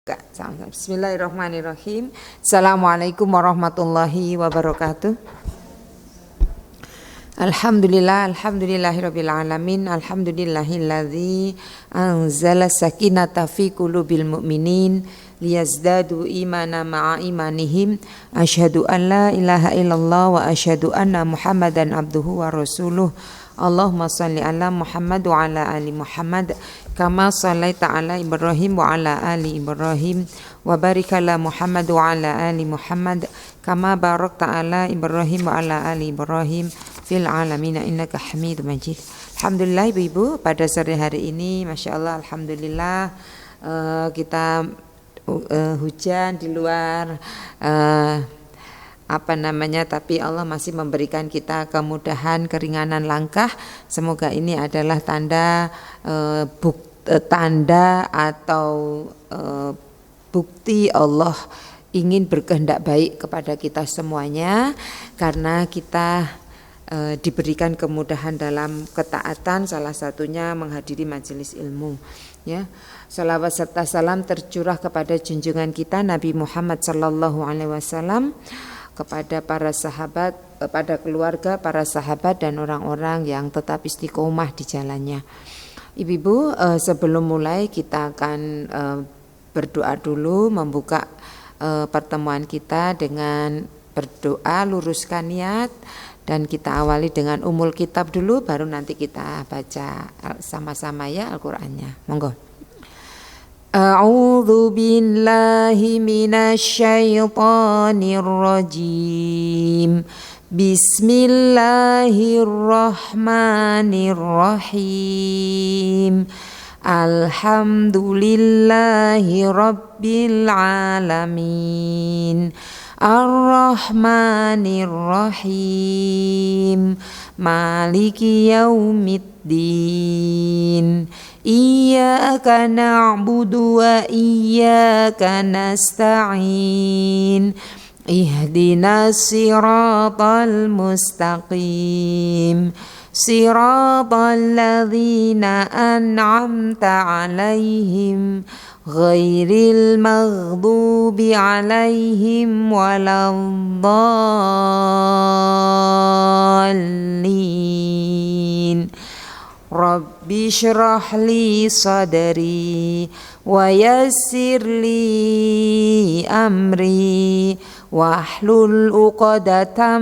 Bismillahirrahmanirrahim. Assalamualaikum warahmatullahi wabarakatuh. Alhamdulillahirabbil alamin. Alhamdulillahilladzi anzala sakinata fi qulubil mu'minin liyazdadu imana ma'a imanihim. Asyhadu an la ilaha illallah wa asyhadu anna Muhammadan abduhu wa rasuluh. Allahumma shalli ala Muhammad wa ala ali Muhammad kama shallaita ala Ibrahim wa ala ali Ibrahim wa barik ala Muhammad wa ala ali Muhammad kama barakta ala Ibrahim wa ala ali Ibrahim fil alamin innaka Hamidum Majid. Alhamdulillah Ibu-ibu, pada sore hari ini Masya Allah alhamdulillah kita hujan di luar tapi Allah masih memberikan kita kemudahan, keringanan langkah. Semoga ini adalah tanda bukti Allah ingin berkehendak baik kepada kita semuanya, karena kita diberikan kemudahan dalam ketaatan, salah satunya menghadiri majelis ilmu. Ya, salawat serta salam tercurah kepada junjungan kita Nabi Muhammad sallallahu alaihi wasallam, kepada para sahabat, kepada keluarga, para sahabat dan orang-orang yang tetap istiqomah di jalannya. Ibu-ibu, sebelum mulai kita akan berdoa dulu, membuka pertemuan kita dengan berdoa, luruskan niat, dan kita awali dengan umul kitab dulu, baru nanti kita baca sama-sama ya Al-Qur'annya. Monggo. A'udzu billahi minasyaitonir rajim. Bismillahirrahmanirrahim. Alhamdulillahi rabbil alamin. Ar-Rahmanir-Rahim. Maliki yaumiddin. Iyyaka na'budu wa iyyaka nasta'in. Ihdinas siratal mustaqim. Siratal ladzina an'amta 'alaihim ghairil maghdubi 'alaihim waladdallin. Rabbi shrah li sadri wa yassir li amri wahlul 'uqdatam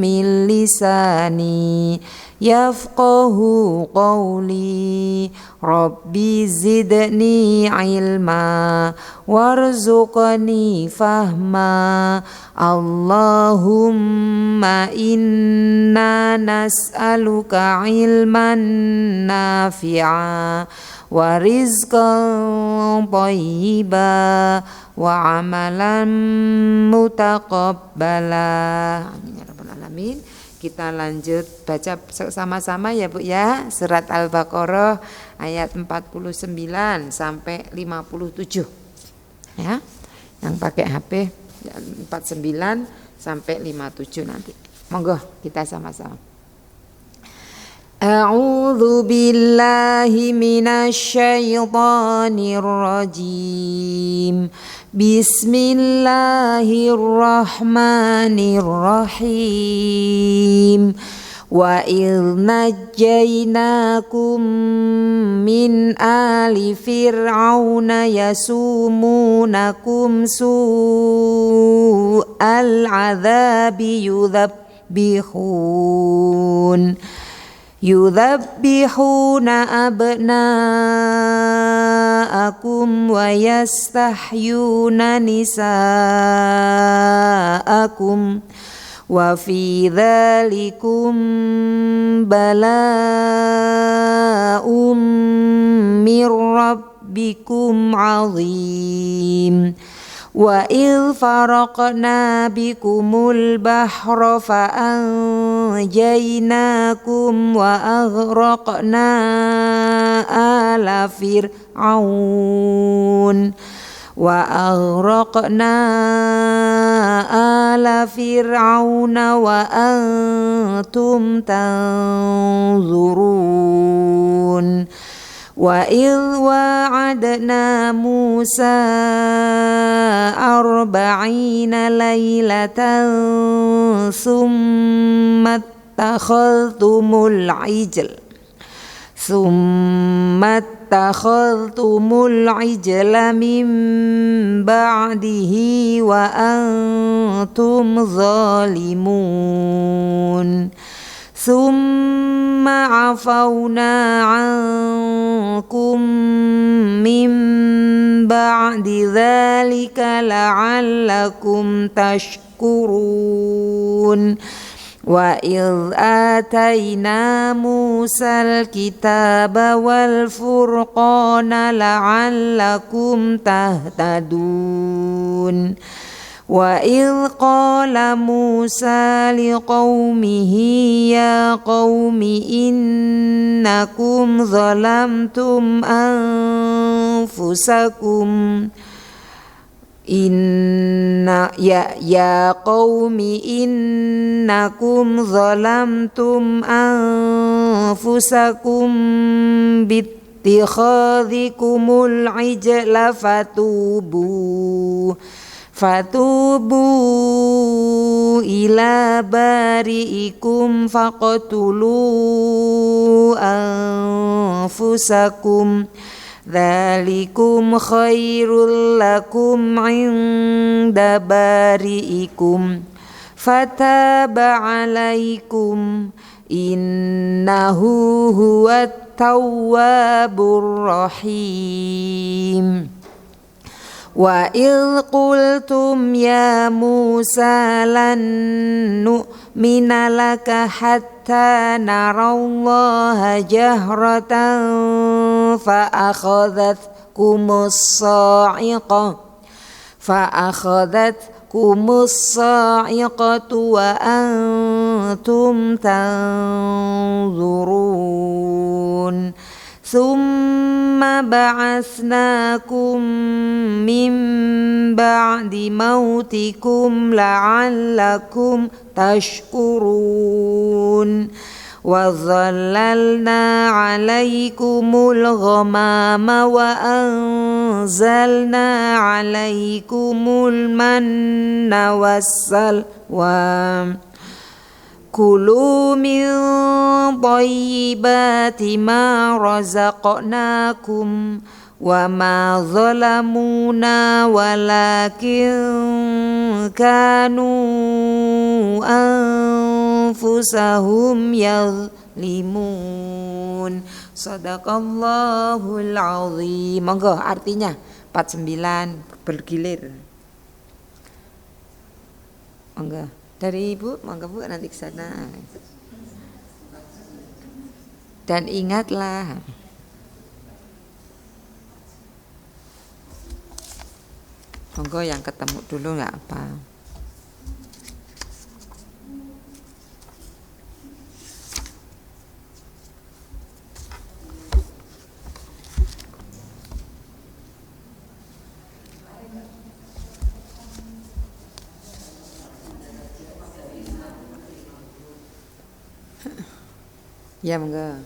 min lisani yafqahu qawli. Rabbi zidni ilma warzuqni fahma. Allahumma inna nas'aluka ilman nafi'a wa rizqan thayyiba wa amalan mutaqabbala. Amin ya rabbal alamin. Kita lanjut baca sama-sama ya Bu ya, surat Al-Baqarah ayat 49 sampai 57 ya. Yang pakai HP 49 sampai 57 nanti. Monggo kita sama-sama. A'udzu billahi minasyaitonir rajim. Bismillahirrahmanirrahim. Wa idh najjaynakum min ali fir'auna yasumunakum su'al 'adzabi yudhabbihuna abna'akum wa yastahyuna nisa'akum wa fi dzalikum bala'um mir rabbikum 'azim. Wa idh faraqna bikumul bahra fa anjaynakum wa aghraqna ala fir'aun wa antum tanzurun. Wa idh wa'adna Musa 40 lailatan summa attakhadhtumul ijla min ba'dihi wa antum zalimun Summa afawna ankum min ba'di dzalika la'allakum tashkurun Wa idh atayna Musal kitaba wal furqana la'allakum tahtadun Wa idh qala Musa liqaumihi ya qaumi innakum zalamtum anfusakum qaumi innakum zalamtum anfusakum bittikhadhikumul ijla fatubu ila bari'ikum faqtulu anfusakum dzalikum khairul lakum 'inda bari'ikum fataba 'alaikum innahu huwat tawwabur rahim Wa idh qultum ya Musa lan nu'mina laka hatta narallaha jahratan fa'akhadhatkumus sa'iqatu wa antum tanzurun Summa ba'atsnakum min ba'di mautikum la'allakum tashkurun Wa dhallalna 'alaikumul ghamama wa anzalna 'alaikumul manna wassalwa Kulu min thayyibati ma razaqnakum wa ma zalamuna walakin kanu anfusahum yazlimun. Sadaqallahul azim. Monggo artinya 49 bergilir. Monggo. Dari Ibu, monggo Bu nanti ke sana. Dan ingatlah, monggo yang ketemu dulu nggak apa. Ya monggo.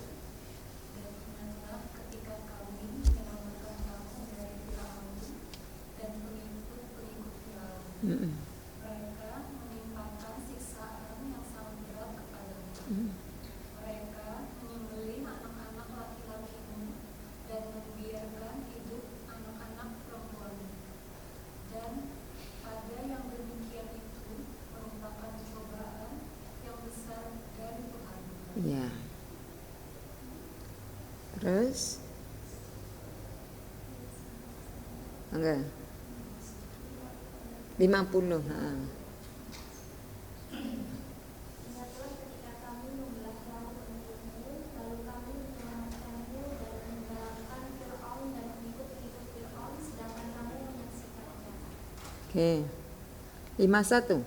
Mereka menimpakan siksaan yang sangat berat kepadamu. Mereka menyembelih anak-anak laki-lakimu dan membiarkan hidup anak-anak perempuanmu. Dan pada yang demikian itu merupakan cobaan yang besar dari Tuhan. Ya. Terus? Enggak. 50. Ingatlah ketika kami membelah perahu untukmu, lalu kami menyelamatkanmu dan meninggalkan Fir'aun dan pengikut-pengikut Fir'aun, sedangkan kamu menyaksikannya. Oke. 51.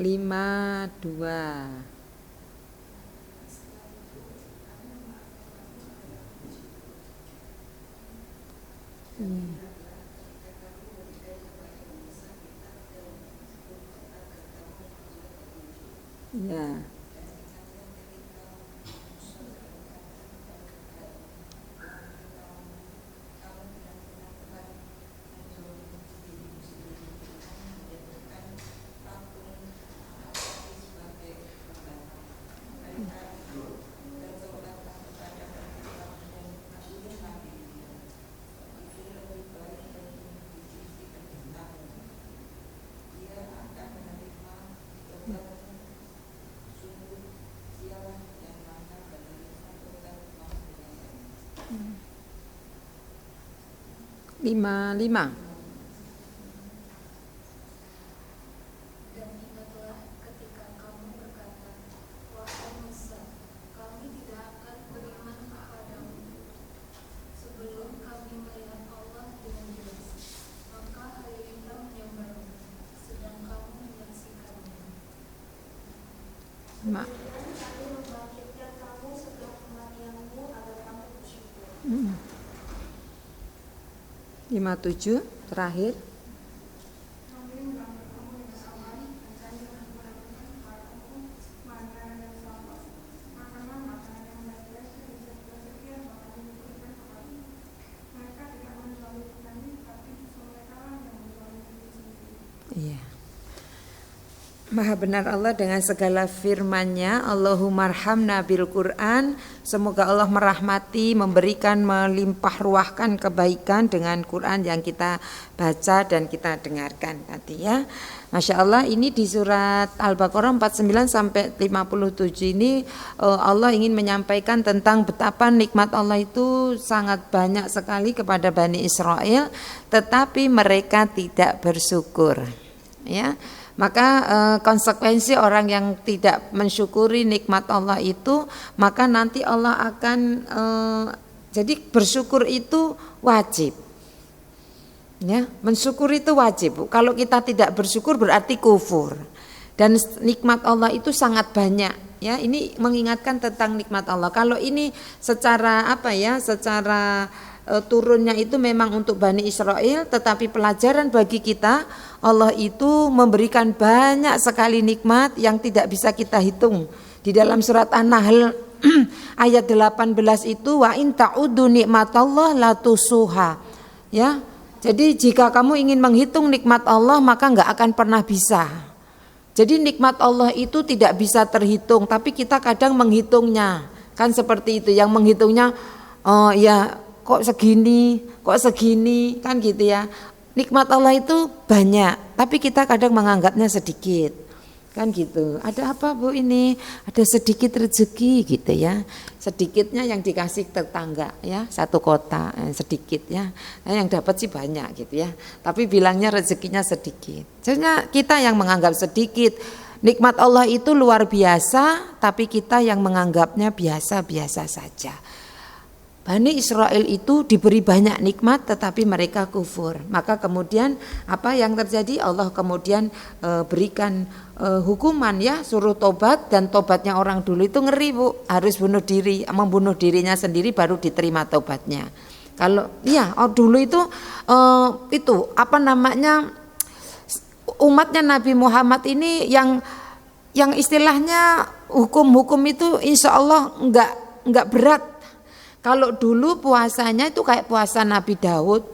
52. Ya. Lima. Dan ingatlah ketika kamu berkata, wahai Musa, kami tidak akan beriman kepadamu sebelum kami melihat Allah dengan jelas. Maka harinya menyambarmu, sedang kamu menyaksikannya. Ma. Kemudian kami membangkitkan kamu setelah kematianmu agar kamu bersyukur. 57 terakhir. Kami mengambil kamu dengan aman dan kami mengabarkan kepadamu makanan yang selamat. Makanlah makanan yang baik-baik dan rezeki yang bakal diberikan kepadamu. Mereka tidak menzalimi kami, tapi justru mereka lah yang menzalimi diri sendiri. Iya. Maha benar Allah dengan segala firman-Nya. Allahumma arhamna bil Quran. Semoga Allah merahmati, memberikan, melimpah ruahkan kebaikan dengan Quran yang kita baca dan kita dengarkan tadi ya. Masya Allah, ini di surat Al-Baqarah 49 sampai 57 ini Allah ingin menyampaikan tentang betapa nikmat Allah itu sangat banyak sekali kepada Bani Israel, tetapi mereka tidak bersyukur ya. Maka konsekuensi orang yang tidak mensyukuri nikmat Allah itu, maka nanti Allah akan jadi bersyukur itu wajib. Ya, mensyukur itu wajib. Kalau kita tidak bersyukur berarti kufur. Dan nikmat Allah itu sangat banyak. Ya, ini mengingatkan tentang nikmat Allah. Kalau ini secara secara turunnya itu memang untuk Bani Israel, tetapi pelajaran bagi kita, Allah itu memberikan banyak sekali nikmat yang tidak bisa kita hitung. Di dalam surat An-Nahl ayat 18 itu, wa in ta'uddu nikmatallah la tusuha. Ya. Jadi jika kamu ingin menghitung nikmat Allah maka enggak akan pernah bisa. Jadi nikmat Allah itu tidak bisa terhitung, tapi kita kadang menghitungnya. Kan seperti itu, yang menghitungnya kok segini kan gitu ya. Nikmat Allah itu banyak, tapi kita kadang menganggapnya sedikit. Kan gitu. Ada apa Bu ini? Ada sedikit rezeki gitu ya. Sedikitnya yang dikasih tetangga ya, satu kota sedikit ya. Nah, yang dapat sih banyak gitu ya. Tapi bilangnya rezekinya sedikit. Sebenarnya kita yang menganggap sedikit. Nikmat Allah itu luar biasa, tapi kita yang menganggapnya biasa-biasa saja. Bani Israel itu diberi banyak nikmat tetapi mereka kufur. Maka kemudian apa yang terjadi? Allah kemudian berikan hukuman ya, suruh tobat, dan tobatnya orang dulu itu ngeri Bu, harus bunuh diri, membunuh dirinya sendiri baru diterima tobatnya. Kalau dulu itu umatnya Nabi Muhammad ini yang istilahnya hukum-hukum itu insya Allah enggak berat. Kalau dulu puasanya itu kayak puasa Nabi Daud.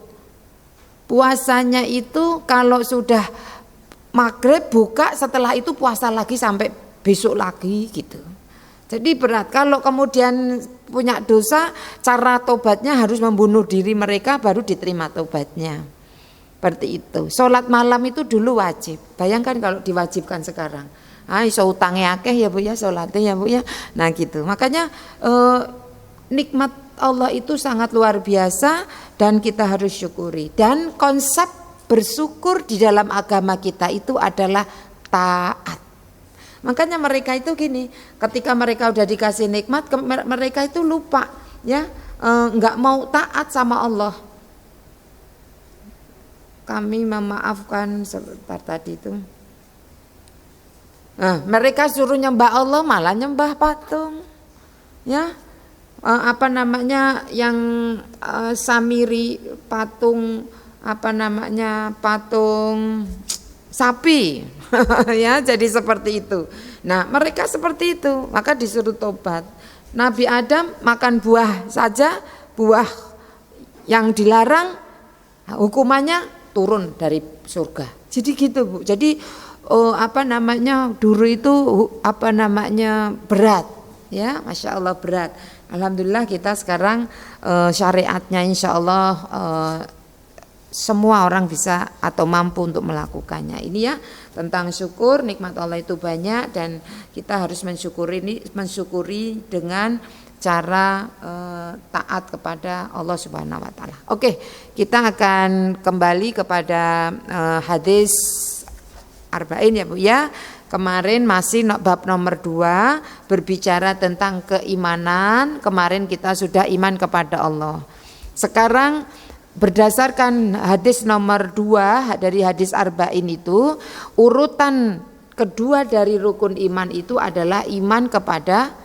Puasanya itu kalau sudah maghrib buka, setelah itu puasa lagi sampai besok lagi gitu. Jadi berat. Kalau kemudian punya dosa, cara tobatnya harus membunuh diri mereka baru diterima tobatnya. Seperti itu. Sholat malam itu dulu wajib. Bayangkan kalau diwajibkan sekarang. Iso utangnya akeh ya Bu ya, sholatnya ya Bu ya. Nah gitu. Makanya nikmat Allah itu sangat luar biasa dan kita harus syukuri. Dan konsep bersyukur di dalam agama kita itu adalah taat. Makanya mereka itu gini, ketika mereka udah dikasih nikmat, mereka itu lupa ya, nggak mau taat sama Allah. Kami memaafkan sebentar tadi itu. Nah, mereka suruh nyembah Allah malah nyembah patung. Ya. Apa namanya yang Samiri patung patung sapi. Ya, jadi seperti itu. Nah, mereka seperti itu, maka disuruh tobat. Nabi Adam makan buah saja, buah yang dilarang, hukumannya turun dari surga. Jadi gitu, Bu. Jadi dulu itu berat, ya, Masya Allah berat. Alhamdulillah kita sekarang syariatnya Insya Allah semua orang bisa atau mampu untuk melakukannya. Ini ya tentang syukur, nikmat Allah itu banyak dan kita harus mensyukuri dengan cara taat kepada Allah Subhanahu wa taala. Oke, kita akan kembali kepada hadis arba'in ya Bu ya. Kemarin masih bab nomor 2 berbicara tentang keimanan. Kemarin kita sudah iman kepada Allah. Sekarang berdasarkan hadis nomor 2 dari hadis arba'in itu, urutan kedua dari rukun iman itu adalah iman kepada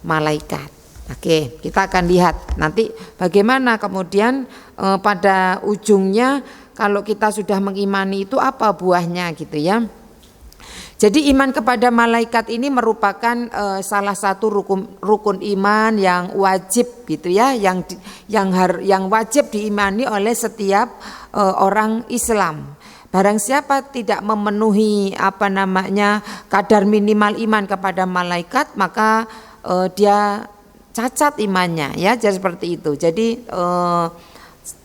malaikat. Oke, kita akan lihat nanti bagaimana kemudian pada ujungnya kalau kita sudah mengimani itu apa buahnya gitu ya. Jadi iman kepada malaikat ini merupakan salah satu rukun iman yang wajib gitu ya, yang wajib diimani oleh setiap orang Islam. Barang siapa tidak memenuhi kadar minimal iman kepada malaikat, maka dia cacat imannya ya, jadi seperti itu. Jadi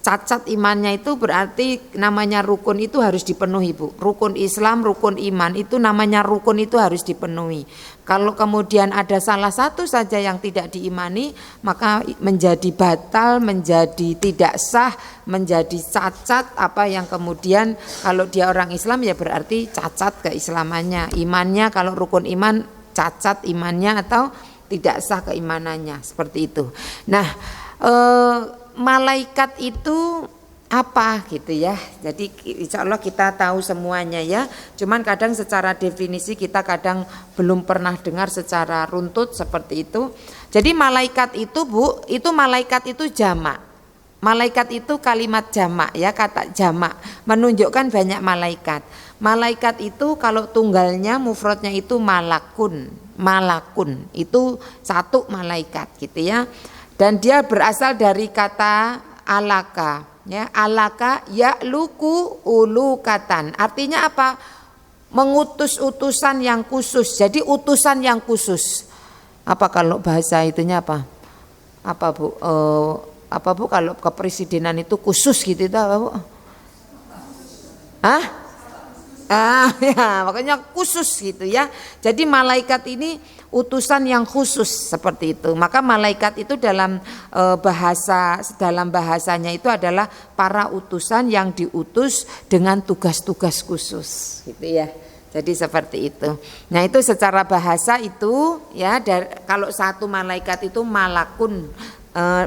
cacat imannya itu berarti namanya rukun itu harus dipenuhi Bu. Rukun Islam, rukun iman itu namanya rukun itu harus dipenuhi. Kalau kemudian ada salah satu saja yang tidak diimani, maka menjadi batal, menjadi tidak sah, menjadi cacat apa yang kemudian kalau dia orang Islam ya berarti cacat keislamannya. Imannya kalau rukun iman cacat imannya atau tidak sah keimanannya, seperti itu. Nah, malaikat itu apa gitu ya. Jadi insya Allah kita tahu semuanya ya. Cuman kadang secara definisi kita kadang belum pernah dengar secara runtut seperti itu. Jadi malaikat itu Bu, itu malaikat itu jamak. Malaikat itu kalimat jamak ya, kata jamak menunjukkan banyak malaikat. Malaikat itu kalau tunggalnya mufradnya itu malakun. Malakun itu satu malaikat gitu ya. Dan dia berasal dari kata alaka ya, alaka ya'luku ulukatan. Artinya apa? Mengutus utusan yang khusus. Jadi utusan yang khusus. Apa kalau bahasa itunya apa? Apa Bu? Apa Bu kalau kepresidenan itu khusus gitu itu apa Bu? Hah? Ya, makanya khusus gitu ya. Jadi malaikat ini utusan yang khusus seperti itu. Maka malaikat itu dalam bahasanya itu adalah para utusan yang diutus dengan tugas-tugas khusus gitu ya. Jadi seperti itu. Nah, itu secara bahasa itu ya, kalau satu malaikat itu malakun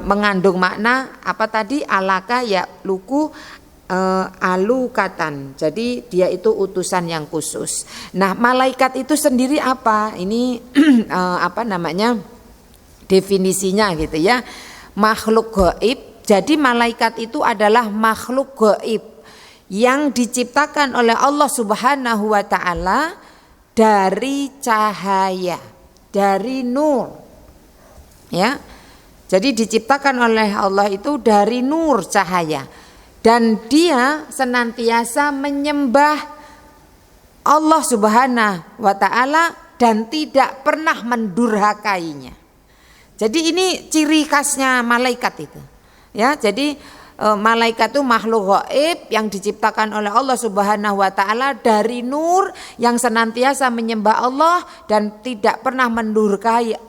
mengandung makna apa tadi? Alaka ya luku alukatan. Jadi dia itu utusan yang khusus. Nah, malaikat itu sendiri apa? Ini definisinya gitu ya. Makhluk gaib. Jadi malaikat itu adalah makhluk gaib yang diciptakan oleh Allah Subhanahu wa taala dari cahaya, dari nur. Ya. Jadi diciptakan oleh Allah itu dari nur cahaya. Dan dia senantiasa menyembah Allah Subhanahu wa taala dan tidak pernah mendurhakainya. Jadi ini ciri khasnya malaikat itu. Ya, jadi malaikat itu makhluk gaib yang diciptakan oleh Allah Subhanahu wa taala dari nur yang senantiasa menyembah Allah dan tidak pernah mendurhakai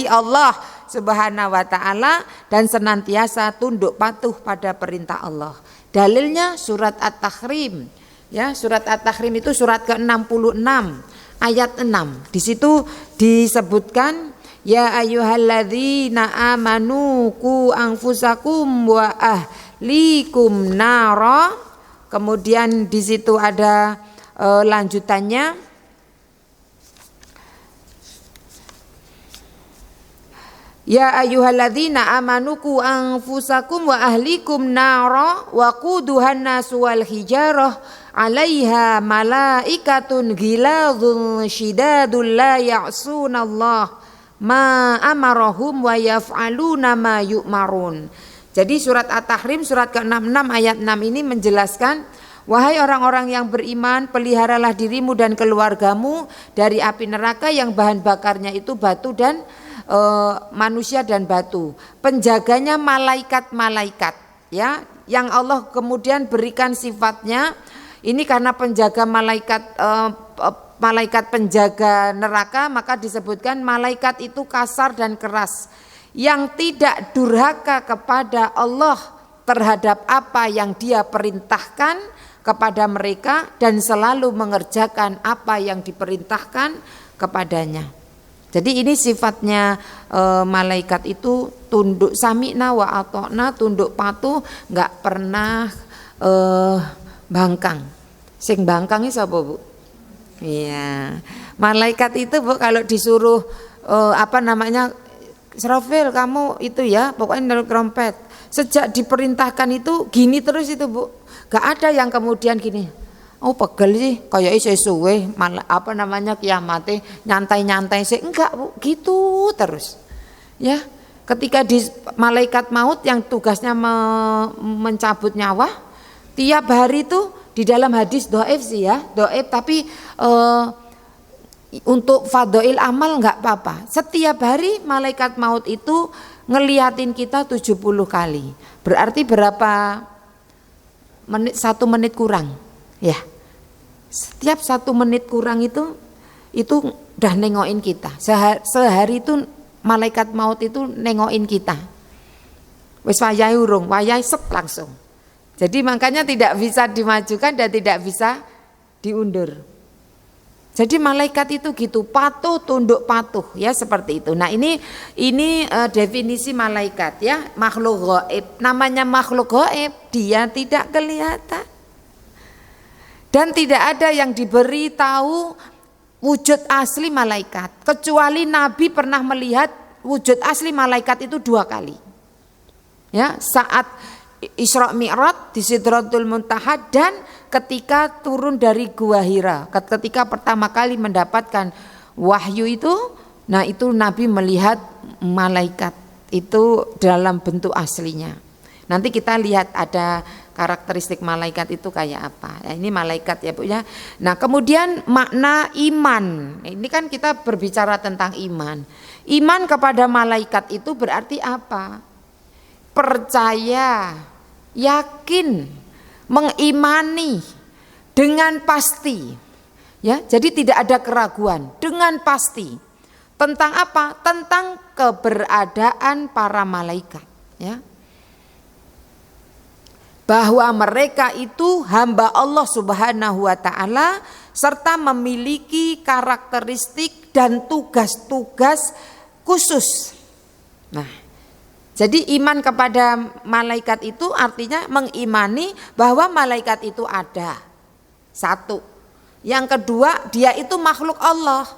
Allah Subhanahu wa taala dan senantiasa tunduk patuh pada perintah Allah. Dalilnya surat At-Tahrim. Ya, surat At-Tahrim itu surat ke-66 ayat 6. Di situ disebutkan ya ayyuhalladzina amanu qu anfusakum wa ahlikum nara. Kemudian di situ ada lanjutannya ya ayyuhalladzina amanu qu anfusakum wa ahlikum nara wa quduhan nasu wal hijarah 'alaiha malaikatun ghiladzun syidadul la ya'sunallah ma amarahum wa yaf'aluna ma yu'marun. Jadi surat At-Tahrim surat ke-66 ayat 6 ini menjelaskan, wahai orang-orang yang beriman, peliharalah dirimu dan keluargamu dari api neraka yang bahan bakarnya itu batu dan manusia dan batu. Penjaganya malaikat-malaikat, ya, yang Allah kemudian berikan sifatnya. Ini karena penjaga malaikat penjaga neraka, maka disebutkan malaikat itu kasar dan keras, yang tidak durhaka kepada Allah terhadap apa yang Dia perintahkan kepada mereka dan selalu mengerjakan apa yang diperintahkan kepadanya. Jadi ini sifatnya malaikat itu tunduk sami'na wa ata'na, tunduk patuh, nggak pernah bangkang. Sing bangkang itu apa, Bu? Iya, malaikat itu, Bu, kalau disuruh Israfil kamu itu ya, pokoknya naruh trompet. Sejak diperintahkan itu gini terus itu, Bu. Gak ada yang kemudian gini. Oh pegel sih, kayaknya sesuai kiamatnya nyantai-nyantai sih. Enggak, Bu, gitu terus. Ya, ketika di malaikat maut yang tugasnya mencabut nyawa, tiap hari itu di dalam hadis dhaif sih ya, dhaif tapi untuk fadhail amal enggak apa-apa. Setiap hari malaikat maut itu ngeliatin kita 70 kali. Berarti berapa menit? 1 menit kurang. Ya. Setiap 1 menit kurang itu udah nengokin kita. Sehari itu malaikat maut itu nengokin kita. Wis wayahe urung, wayahe sep langsung. Jadi makanya tidak bisa dimajukan dan tidak bisa diundur. Jadi malaikat itu gitu, patuh, tunduk patuh, ya seperti itu. Nah ini definisi malaikat ya, makhluk gaib. Namanya makhluk gaib, dia tidak kelihatan dan tidak ada yang diberi tahu wujud asli malaikat. Kecuali Nabi pernah melihat wujud asli malaikat itu 2 kali. Ya, saat Isra Mi'raj di Sidratul Muntaha dan ketika turun dari Gua Hira, ketika pertama kali mendapatkan wahyu itu, nah itu Nabi melihat malaikat itu dalam bentuk aslinya. Nanti kita lihat ada karakteristik malaikat itu kayak apa. Nah, ini malaikat ya, Bu ya. Nah, kemudian makna iman. Ini kan kita berbicara tentang iman. Iman kepada malaikat itu berarti apa? Percaya, yakin, mengimani dengan pasti, ya. Jadi tidak ada keraguan, dengan pasti tentang apa? Tentang keberadaan para malaikat, ya. Bahwa mereka itu hamba Allah Subhanahu wa taala serta memiliki karakteristik dan tugas-tugas khusus. Nah, jadi iman kepada malaikat itu artinya mengimani bahwa malaikat itu ada. 1. Yang kedua, dia itu makhluk Allah.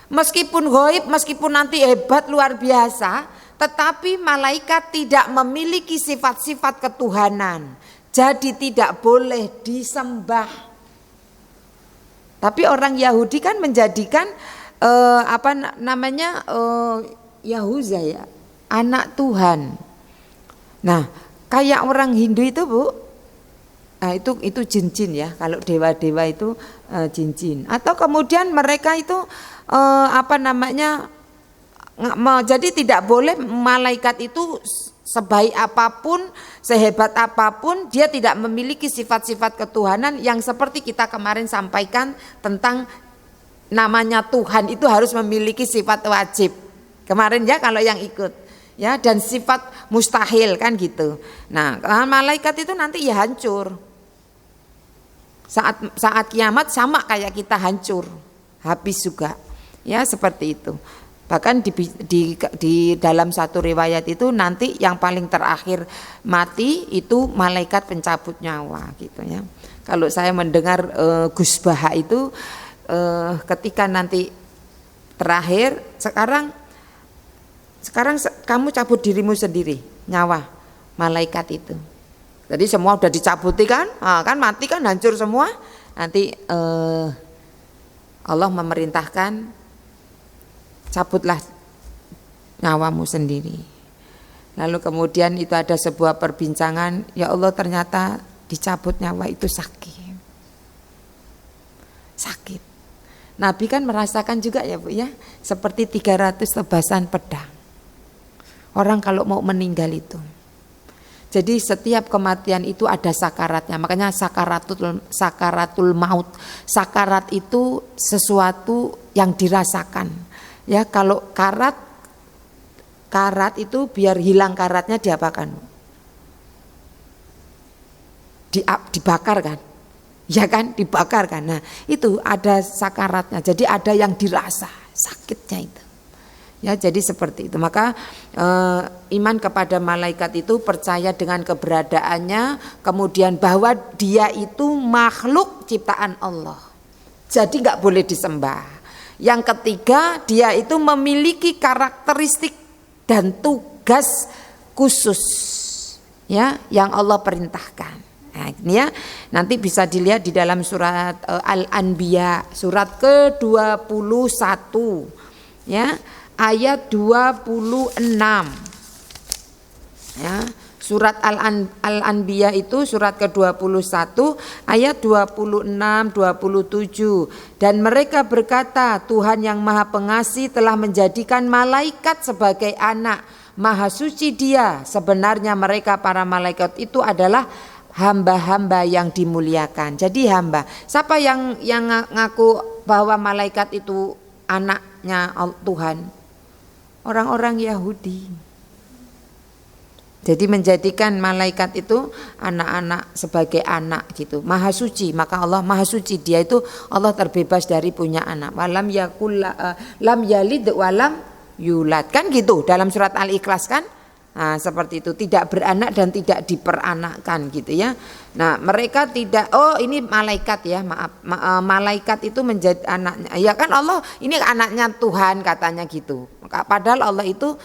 Meskipun ghaib, meskipun nanti hebat luar biasa, tetapi malaikat tidak memiliki sifat-sifat ketuhanan. Jadi tidak boleh disembah. Tapi orang Yahudi kan menjadikan Yahuza ya, anak Tuhan. Nah, kayak orang Hindu itu, Bu, nah itu jin-jin ya. Kalau dewa-dewa itu jin-jin. Atau kemudian mereka itu jadi tidak boleh malaikat itu sebaik apapun, sehebat apapun, dia tidak memiliki sifat-sifat ketuhanan yang seperti kita kemarin sampaikan tentang namanya Tuhan itu harus memiliki sifat wajib. Kemarin ya kalau yang ikut. Ya, dan sifat mustahil kan gitu. Nah, malaikat itu nanti ya hancur. Saat kiamat sama kayak kita hancur, habis juga. Ya, seperti itu. Bahkan di dalam satu riwayat itu nanti yang paling terakhir mati itu malaikat pencabut nyawa gitu ya. Kalau saya mendengar Gus Baha itu ketika nanti terakhir, sekarang kamu cabut dirimu sendiri, nyawa malaikat itu. Jadi semua udah dicabuti kan, kan mati kan, hancur semua. Nanti Allah memerintahkan, cabutlah nyawamu sendiri. Lalu kemudian itu ada sebuah perbincangan, ya Allah ternyata dicabut nyawa itu sakit. Sakit. Nabi kan merasakan juga ya Bu ya, seperti 300 tebasan pedang. Orang kalau mau meninggal itu. Jadi setiap kematian itu ada sakaratnya, makanya sakaratul maut. Sakarat itu sesuatu yang dirasakan. Ya, kalau karat itu biar hilang karatnya diapakan? Dibakar kan? Ya kan, dibakar kan. Nah, itu ada sakaratnya. Jadi ada yang dirasa sakitnya itu. Ya, jadi seperti itu. Maka iman kepada malaikat itu percaya dengan keberadaannya, kemudian bahwa dia itu makhluk ciptaan Allah. Jadi nggak boleh disembah. Yang ketiga, dia itu memiliki karakteristik dan tugas khusus, ya, yang Allah perintahkan. Nah, ini ya, nanti bisa dilihat di dalam surat Al-Anbiya surat ke-21 ya, ayat 26. Ya, surat Al-Anbiya itu surat ke-21 ayat 26 27. Dan mereka berkata, Tuhan yang Maha Pengasih telah menjadikan malaikat sebagai anak. Maha suci Dia. Sebenarnya mereka para malaikat itu adalah hamba-hamba yang dimuliakan. Jadi hamba. Siapa yang ngaku bahwa malaikat itu anaknya Tuhan? Orang-orang Yahudi. Jadi menjadikan malaikat itu anak-anak sebagai anak gitu. Maha suci, maka Allah maha suci. Dia itu Allah terbebas dari punya anak. Walam yakul lam yalid walam yulad. Kan gitu dalam surat Al-Ikhlas kan? Nah, seperti itu, tidak beranak dan tidak diperanakkan gitu ya. Nah, mereka tidak, oh ini malaikat ya, maaf, malaikat itu menjadi anaknya. Ya kan Allah ini anaknya Tuhan katanya gitu. Padahal Allah itu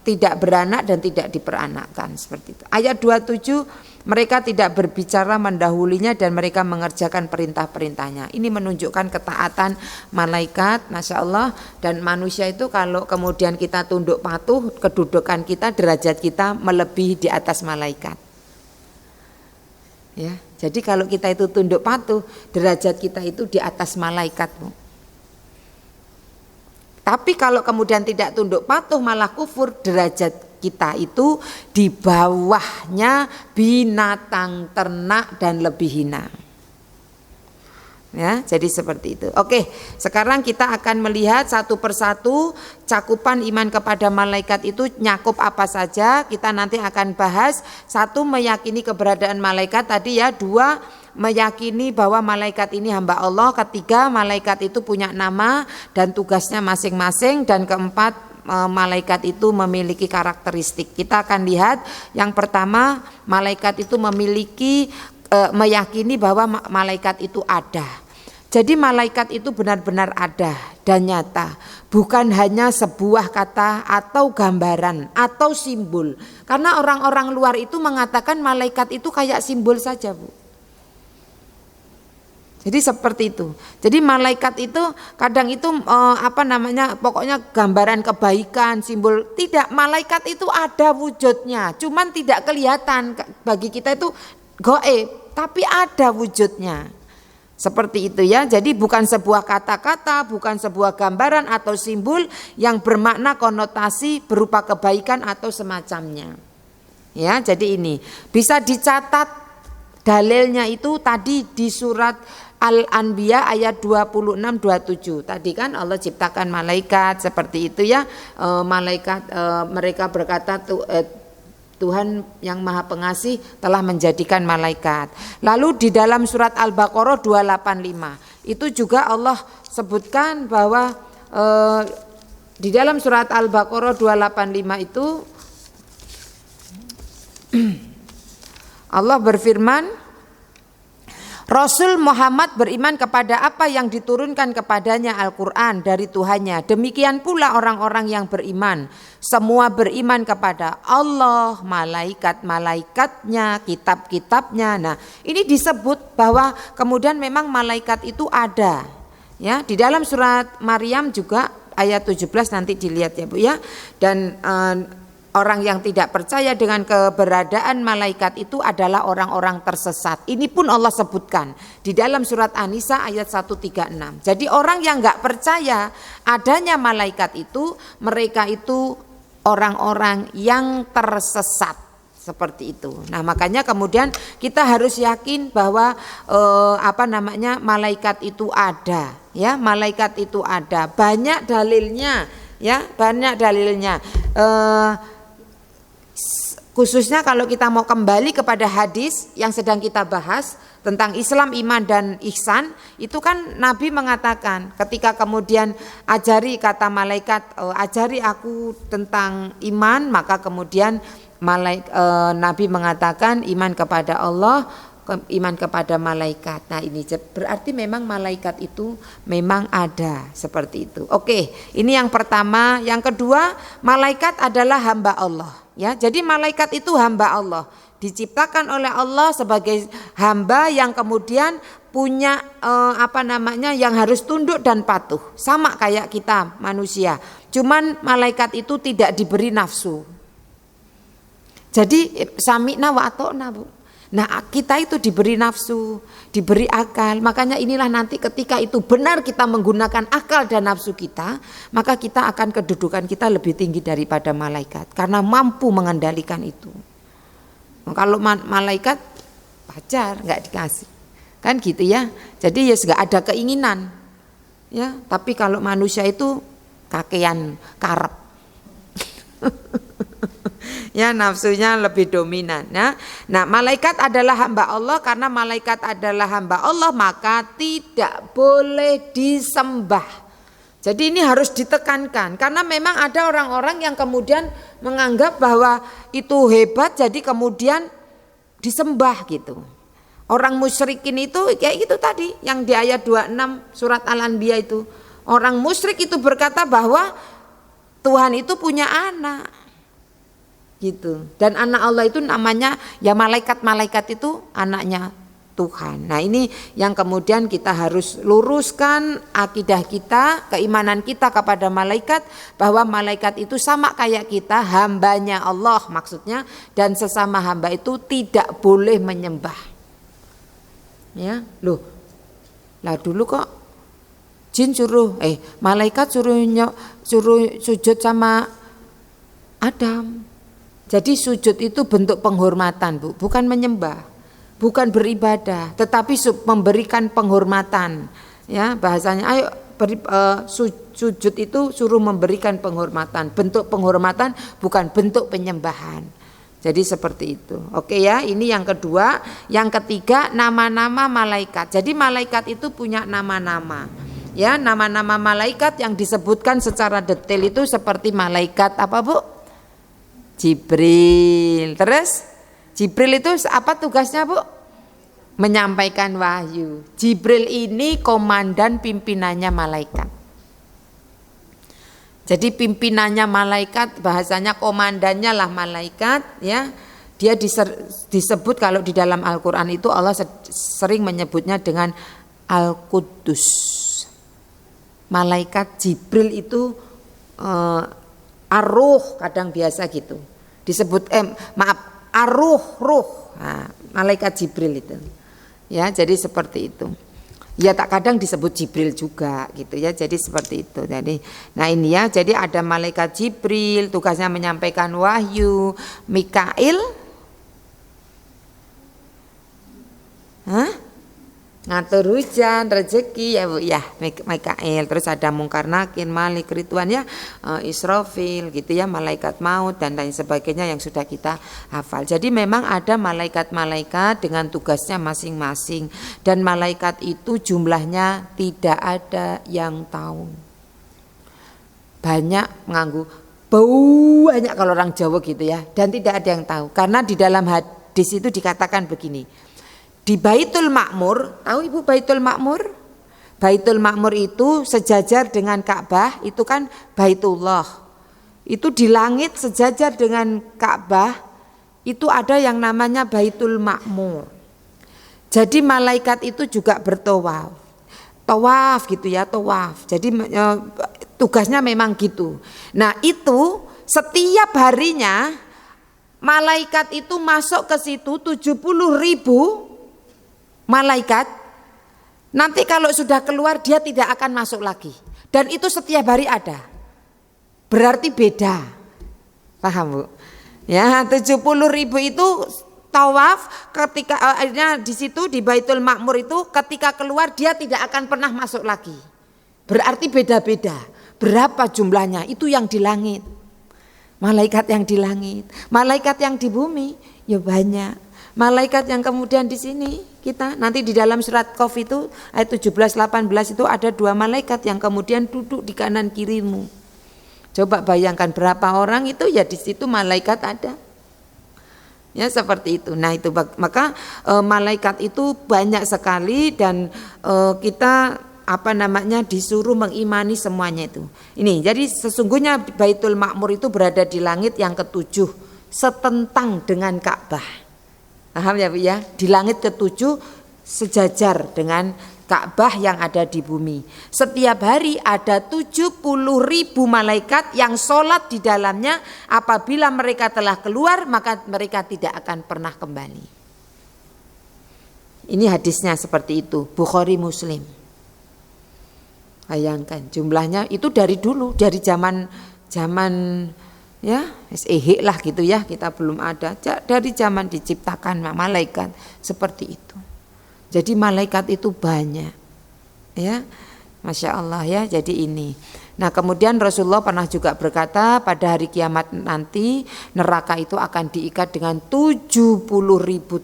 tidak beranak dan tidak diperanakkan seperti itu. Ayat 27, mereka tidak berbicara mendahulinya dan mereka mengerjakan perintah-perintahnya. Ini menunjukkan ketaatan malaikat, Masya Allah. Dan manusia itu kalau kemudian kita tunduk patuh, kedudukan kita, derajat kita melebihi di atas malaikat. Ya, jadi kalau kita itu tunduk patuh, derajat kita itu di atas malaikat, Bu. Tapi kalau kemudian tidak tunduk patuh malah kufur, derajat kita itu di bawahnya binatang ternak dan lebih hina. Ya, jadi seperti itu. Oke, sekarang kita akan melihat satu persatu cakupan iman kepada malaikat itu nyakup apa saja. Kita nanti akan bahas. Satu, meyakini keberadaan malaikat tadi ya. Dua, meyakini bahwa malaikat ini hamba Allah. Ketiga, malaikat itu punya nama dan tugasnya masing-masing. Dan keempat, malaikat itu memiliki karakteristik. Kita akan lihat yang pertama, malaikat itu memiliki meyakini bahwa malaikat itu ada. Jadi malaikat itu benar-benar ada dan nyata, bukan hanya sebuah kata atau gambaran atau simbol. Karena orang-orang luar itu mengatakan malaikat itu kayak simbol saja, Bu. Jadi seperti itu. Jadi malaikat itu kadang itu pokoknya gambaran kebaikan, simbol. Tidak, malaikat itu ada wujudnya, cuman tidak kelihatan bagi kita itu gaib, tapi ada wujudnya. Seperti itu ya. Jadi bukan sebuah kata-kata, bukan sebuah gambaran atau simbol yang bermakna konotasi berupa kebaikan atau semacamnya. Ya, jadi ini bisa dicatat dalilnya itu tadi di surat Al-Anbiya ayat 26-27. Tadi kan Allah ciptakan malaikat seperti itu ya. Malaikat mereka berkata Tuhan yang Maha Pengasih telah menjadikan malaikat. Lalu di dalam surat Al-Baqarah 285 itu juga Allah sebutkan bahwa di dalam surat Al-Baqarah 285 itu Allah berfirman, Rasul Muhammad beriman kepada apa yang diturunkan kepadanya Al-Quran dari Tuhannya. Demikian pula orang-orang yang beriman. Semua beriman kepada Allah, malaikat-malaikatnya, kitab-kitabnya. Nah, ini disebut bahwa kemudian memang malaikat itu ada. Ya, di dalam surat Maryam juga ayat 17 nanti dilihat ya Bu ya. Dan orang yang tidak percaya dengan keberadaan malaikat itu adalah orang-orang tersesat. Ini pun Allah sebutkan di dalam surat An-Nisa ayat 136. Jadi orang yang nggak percaya adanya malaikat itu, mereka itu orang-orang yang tersesat seperti itu. Nah makanya kemudian kita harus yakin bahwa malaikat itu ada, ya malaikat itu ada. Banyak dalilnya, ya banyak dalilnya. Khususnya kalau kita mau kembali kepada hadis yang sedang kita bahas tentang Islam, iman dan ihsan, itu kan Nabi mengatakan ketika kemudian ajari kata malaikat, ajari aku tentang iman, maka kemudian Nabi mengatakan iman kepada Allah, iman kepada malaikat. Nah ini berarti memang malaikat itu memang ada seperti itu. Oke, ini yang pertama. Yang kedua, malaikat adalah hamba Allah. Ya, jadi malaikat itu hamba Allah, diciptakan oleh Allah sebagai hamba yang kemudian punya yang harus tunduk dan patuh, sama kayak kita manusia. Cuman malaikat itu tidak diberi nafsu. Jadi sami'na wa ata'na, Bu. Nah kita itu diberi nafsu, diberi akal. Makanya inilah nanti ketika itu benar kita menggunakan akal dan nafsu kita, maka kita akan kedudukan kita lebih tinggi daripada malaikat, karena mampu mengendalikan itu. Kalau malaikat pacar nggak dikasih, kan gitu ya. Jadi ya nggak ada keinginan, ya. Tapi kalau manusia itu kakean karep. Ya nafsunya lebih dominan ya. Nah malaikat adalah hamba Allah, karena malaikat adalah hamba Allah maka tidak boleh disembah. Jadi ini harus ditekankan, karena memang ada orang-orang yang kemudian menganggap bahwa itu hebat jadi kemudian disembah gitu. Orang musyrikin itu kayak gitu tadi yang di ayat 26 surat Al-Anbiya itu. Orang musyrik itu berkata bahwa Tuhan itu punya anak. Gitu. Dan anak Allah itu namanya ya malaikat itu anaknya Tuhan. Nah ini yang kemudian kita harus luruskan akidah kita, keimanan kita kepada malaikat, bahwa malaikat itu sama kayak kita, hambanya Allah maksudnya, dan sesama hamba itu tidak boleh menyembah. Ya, loh, lah dulu kok jin malaikat suruh sujud sama Adam. Jadi sujud itu bentuk penghormatan, Bu, bukan menyembah, bukan beribadah, tetapi memberikan penghormatan. Ya, bahasanya ayo sujud itu suruh memberikan penghormatan, bentuk penghormatan bukan bentuk penyembahan. Jadi seperti itu. Oke ya, ini yang kedua. Yang ketiga, nama-nama malaikat. Jadi malaikat itu punya nama-nama. Ya, nama-nama malaikat yang disebutkan secara detail itu seperti malaikat apa, Bu? Jibril. Terus Jibril itu apa tugasnya, Bu? Menyampaikan wahyu. Jibril ini komandan pimpinannya malaikat. Jadi pimpinannya malaikat, bahasanya komandannya lah malaikat, ya. Dia disebut kalau di dalam Al-Qur'an itu Allah sering menyebutnya dengan Al-Quddus. Malaikat Jibril itu Ar-Ruh kadang biasa gitu disebut Ar-Ruh. Nah, malaikat Jibril itu ya, jadi seperti itu ya, tak kadang disebut Jibril juga gitu ya, jadi seperti itu. Jadi nah ini ya, jadi ada malaikat Jibril tugasnya menyampaikan wahyu. Mikail ngatur hujan, rezeki ya Bu ya, Mikail. Terus ada Mungkar Nakir, Malik, Ridwan ya, Israfil gitu ya, malaikat maut dan lain sebagainya yang sudah kita hafal. Jadi memang ada malaikat-malaikat dengan tugasnya masing-masing, dan malaikat itu jumlahnya tidak ada yang tahu. Banyak nganggu banyak kalau orang Jawa gitu ya, dan tidak ada yang tahu, karena di dalam hadis itu dikatakan begini. di Baitul Ma'mur, tahu Ibu Baitul Ma'mur? Baitul Ma'mur itu sejajar dengan Ka'bah, itu kan Baitullah. Itu di langit sejajar dengan Ka'bah, itu ada yang namanya Baitul Ma'mur. Jadi malaikat itu juga bertawaf. Tawaf gitu ya, tawaf. Jadi tugasnya memang gitu. Nah, itu setiap harinya malaikat itu masuk ke situ 70.000 malaikat. Nanti kalau sudah keluar dia tidak akan masuk lagi. Dan itu setiap hari ada. Berarti beda. Paham Bu? Ya, 70.000 itu tawaf, ketika akhirnya di situ di Baitul Ma'mur itu ketika keluar dia tidak akan pernah masuk lagi. Berarti beda-beda. Berapa jumlahnya? Itu yang di langit. Malaikat yang di langit, malaikat yang di bumi ya banyak. Malaikat yang kemudian di sini kita nanti di dalam surat Qaf itu ayat 17-18 itu ada 2 malaikat yang kemudian duduk di kanan kirimu. Coba bayangkan berapa orang itu ya di situ malaikat ada. Ya seperti itu. Nah itu maka malaikat itu banyak sekali dan kita disuruh mengimani semuanya itu. Ini jadi sesungguhnya Baitul Ma'mur itu berada di langit yang ke-7 setentang dengan Ka'bah. Paham ya Bu ya? Di langit ke-7 sejajar dengan Ka'bah yang ada di bumi. Setiap hari ada 70.000 malaikat yang sholat di dalamnya. Apabila mereka telah keluar maka mereka tidak akan pernah kembali. Ini hadisnya seperti itu, Bukhari Muslim. Bayangkan jumlahnya itu dari dulu, dari zaman ya SEH lah gitu ya, kita belum ada, dari zaman diciptakan malaikat seperti itu. Jadi malaikat itu banyak ya, Masya Allah ya. Jadi ini. Nah kemudian Rasulullah pernah juga berkata pada hari kiamat nanti neraka itu akan diikat dengan 70.000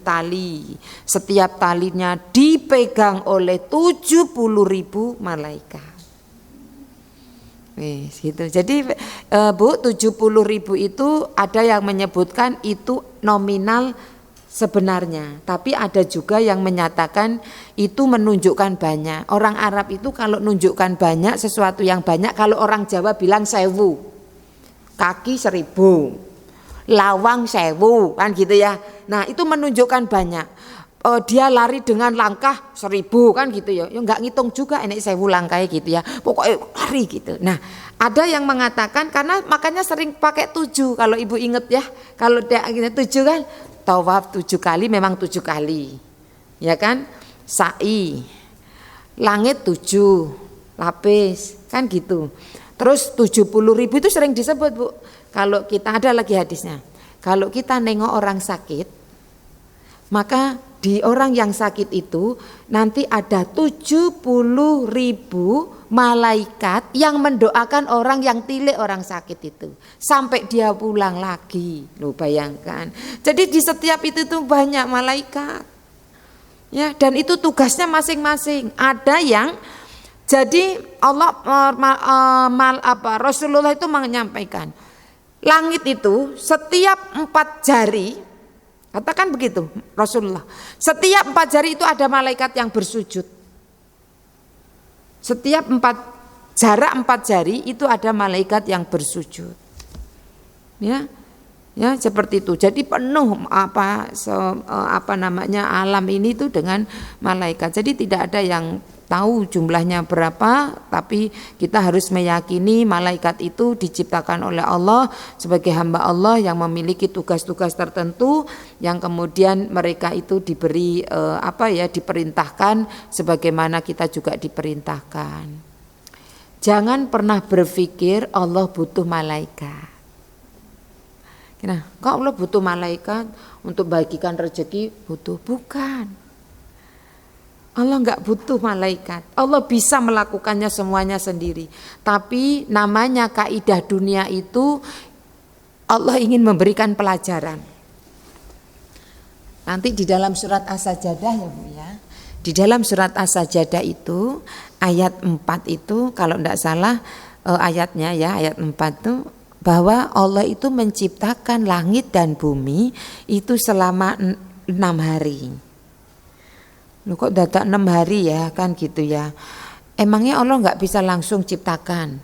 tali. Setiap talinya dipegang oleh 70.000 malaikat. Gitu. Jadi Bu 70.000 itu ada yang menyebutkan itu nominal sebenarnya, tapi ada juga yang menyatakan itu menunjukkan banyak. Orang Arab itu kalau menunjukkan banyak sesuatu yang banyak, kalau orang Jawa bilang 1000, kaki 1000, lawang 1000 kan gitu ya. Nah itu menunjukkan banyak. Dia lari dengan langkah 1000 kan gitu ya. Ya nggak ngitung juga enek 1000 langkahnya gitu ya. Pokoknya lari gitu. Nah, ada yang mengatakan karena makanya sering pakai 7 kalau Ibu inget ya. Kalau dia 7 kan tawaf 7 kali memang 7 kali. Ya kan? Sa'i. Langit 7 lapis kan gitu. Terus 70.000 itu sering disebut Bu. Kalau kita ada lagi hadisnya. Kalau kita nengok orang sakit, maka di orang yang sakit itu nanti ada 70.000 malaikat yang mendoakan orang yang tilik orang sakit itu sampai dia pulang lagi. Loh bayangkan. Jadi di setiap itu tuh banyak malaikat. Ya, dan itu tugasnya masing-masing. Ada yang jadi Allah Rasulullah itu menyampaikan langit itu setiap 4 jari. Katakan begitu Rasulullah. Setiap 4 jari itu ada malaikat yang bersujud. Setiap jarak 4 jari itu ada malaikat yang bersujud. Ya seperti itu. Jadi penuh alam ini itu dengan malaikat. Jadi tidak ada yang tahu jumlahnya berapa, tapi kita harus meyakini malaikat itu diciptakan oleh Allah sebagai hamba Allah yang memiliki tugas-tugas tertentu yang kemudian mereka itu diberi diperintahkan sebagaimana kita juga diperintahkan. Jangan pernah berpikir Allah butuh malaikat. Nah, kok Allah butuh malaikat untuk bagikan rezeki? Butuh, bukan. Allah enggak butuh malaikat. Allah bisa melakukannya semuanya sendiri. Tapi namanya kaidah dunia itu Allah ingin memberikan pelajaran. Nanti di dalam surat As-Sajdah ya Bu ya. Di dalam surat As-Sajdah itu ayat 4 itu kalau enggak salah ayatnya ya, ayat 4 itu bahwa Allah itu menciptakan langit dan bumi itu selama 6 hari. Loh kok dadak 6 hari ya kan gitu ya. Emangnya Allah nggak bisa langsung ciptakan?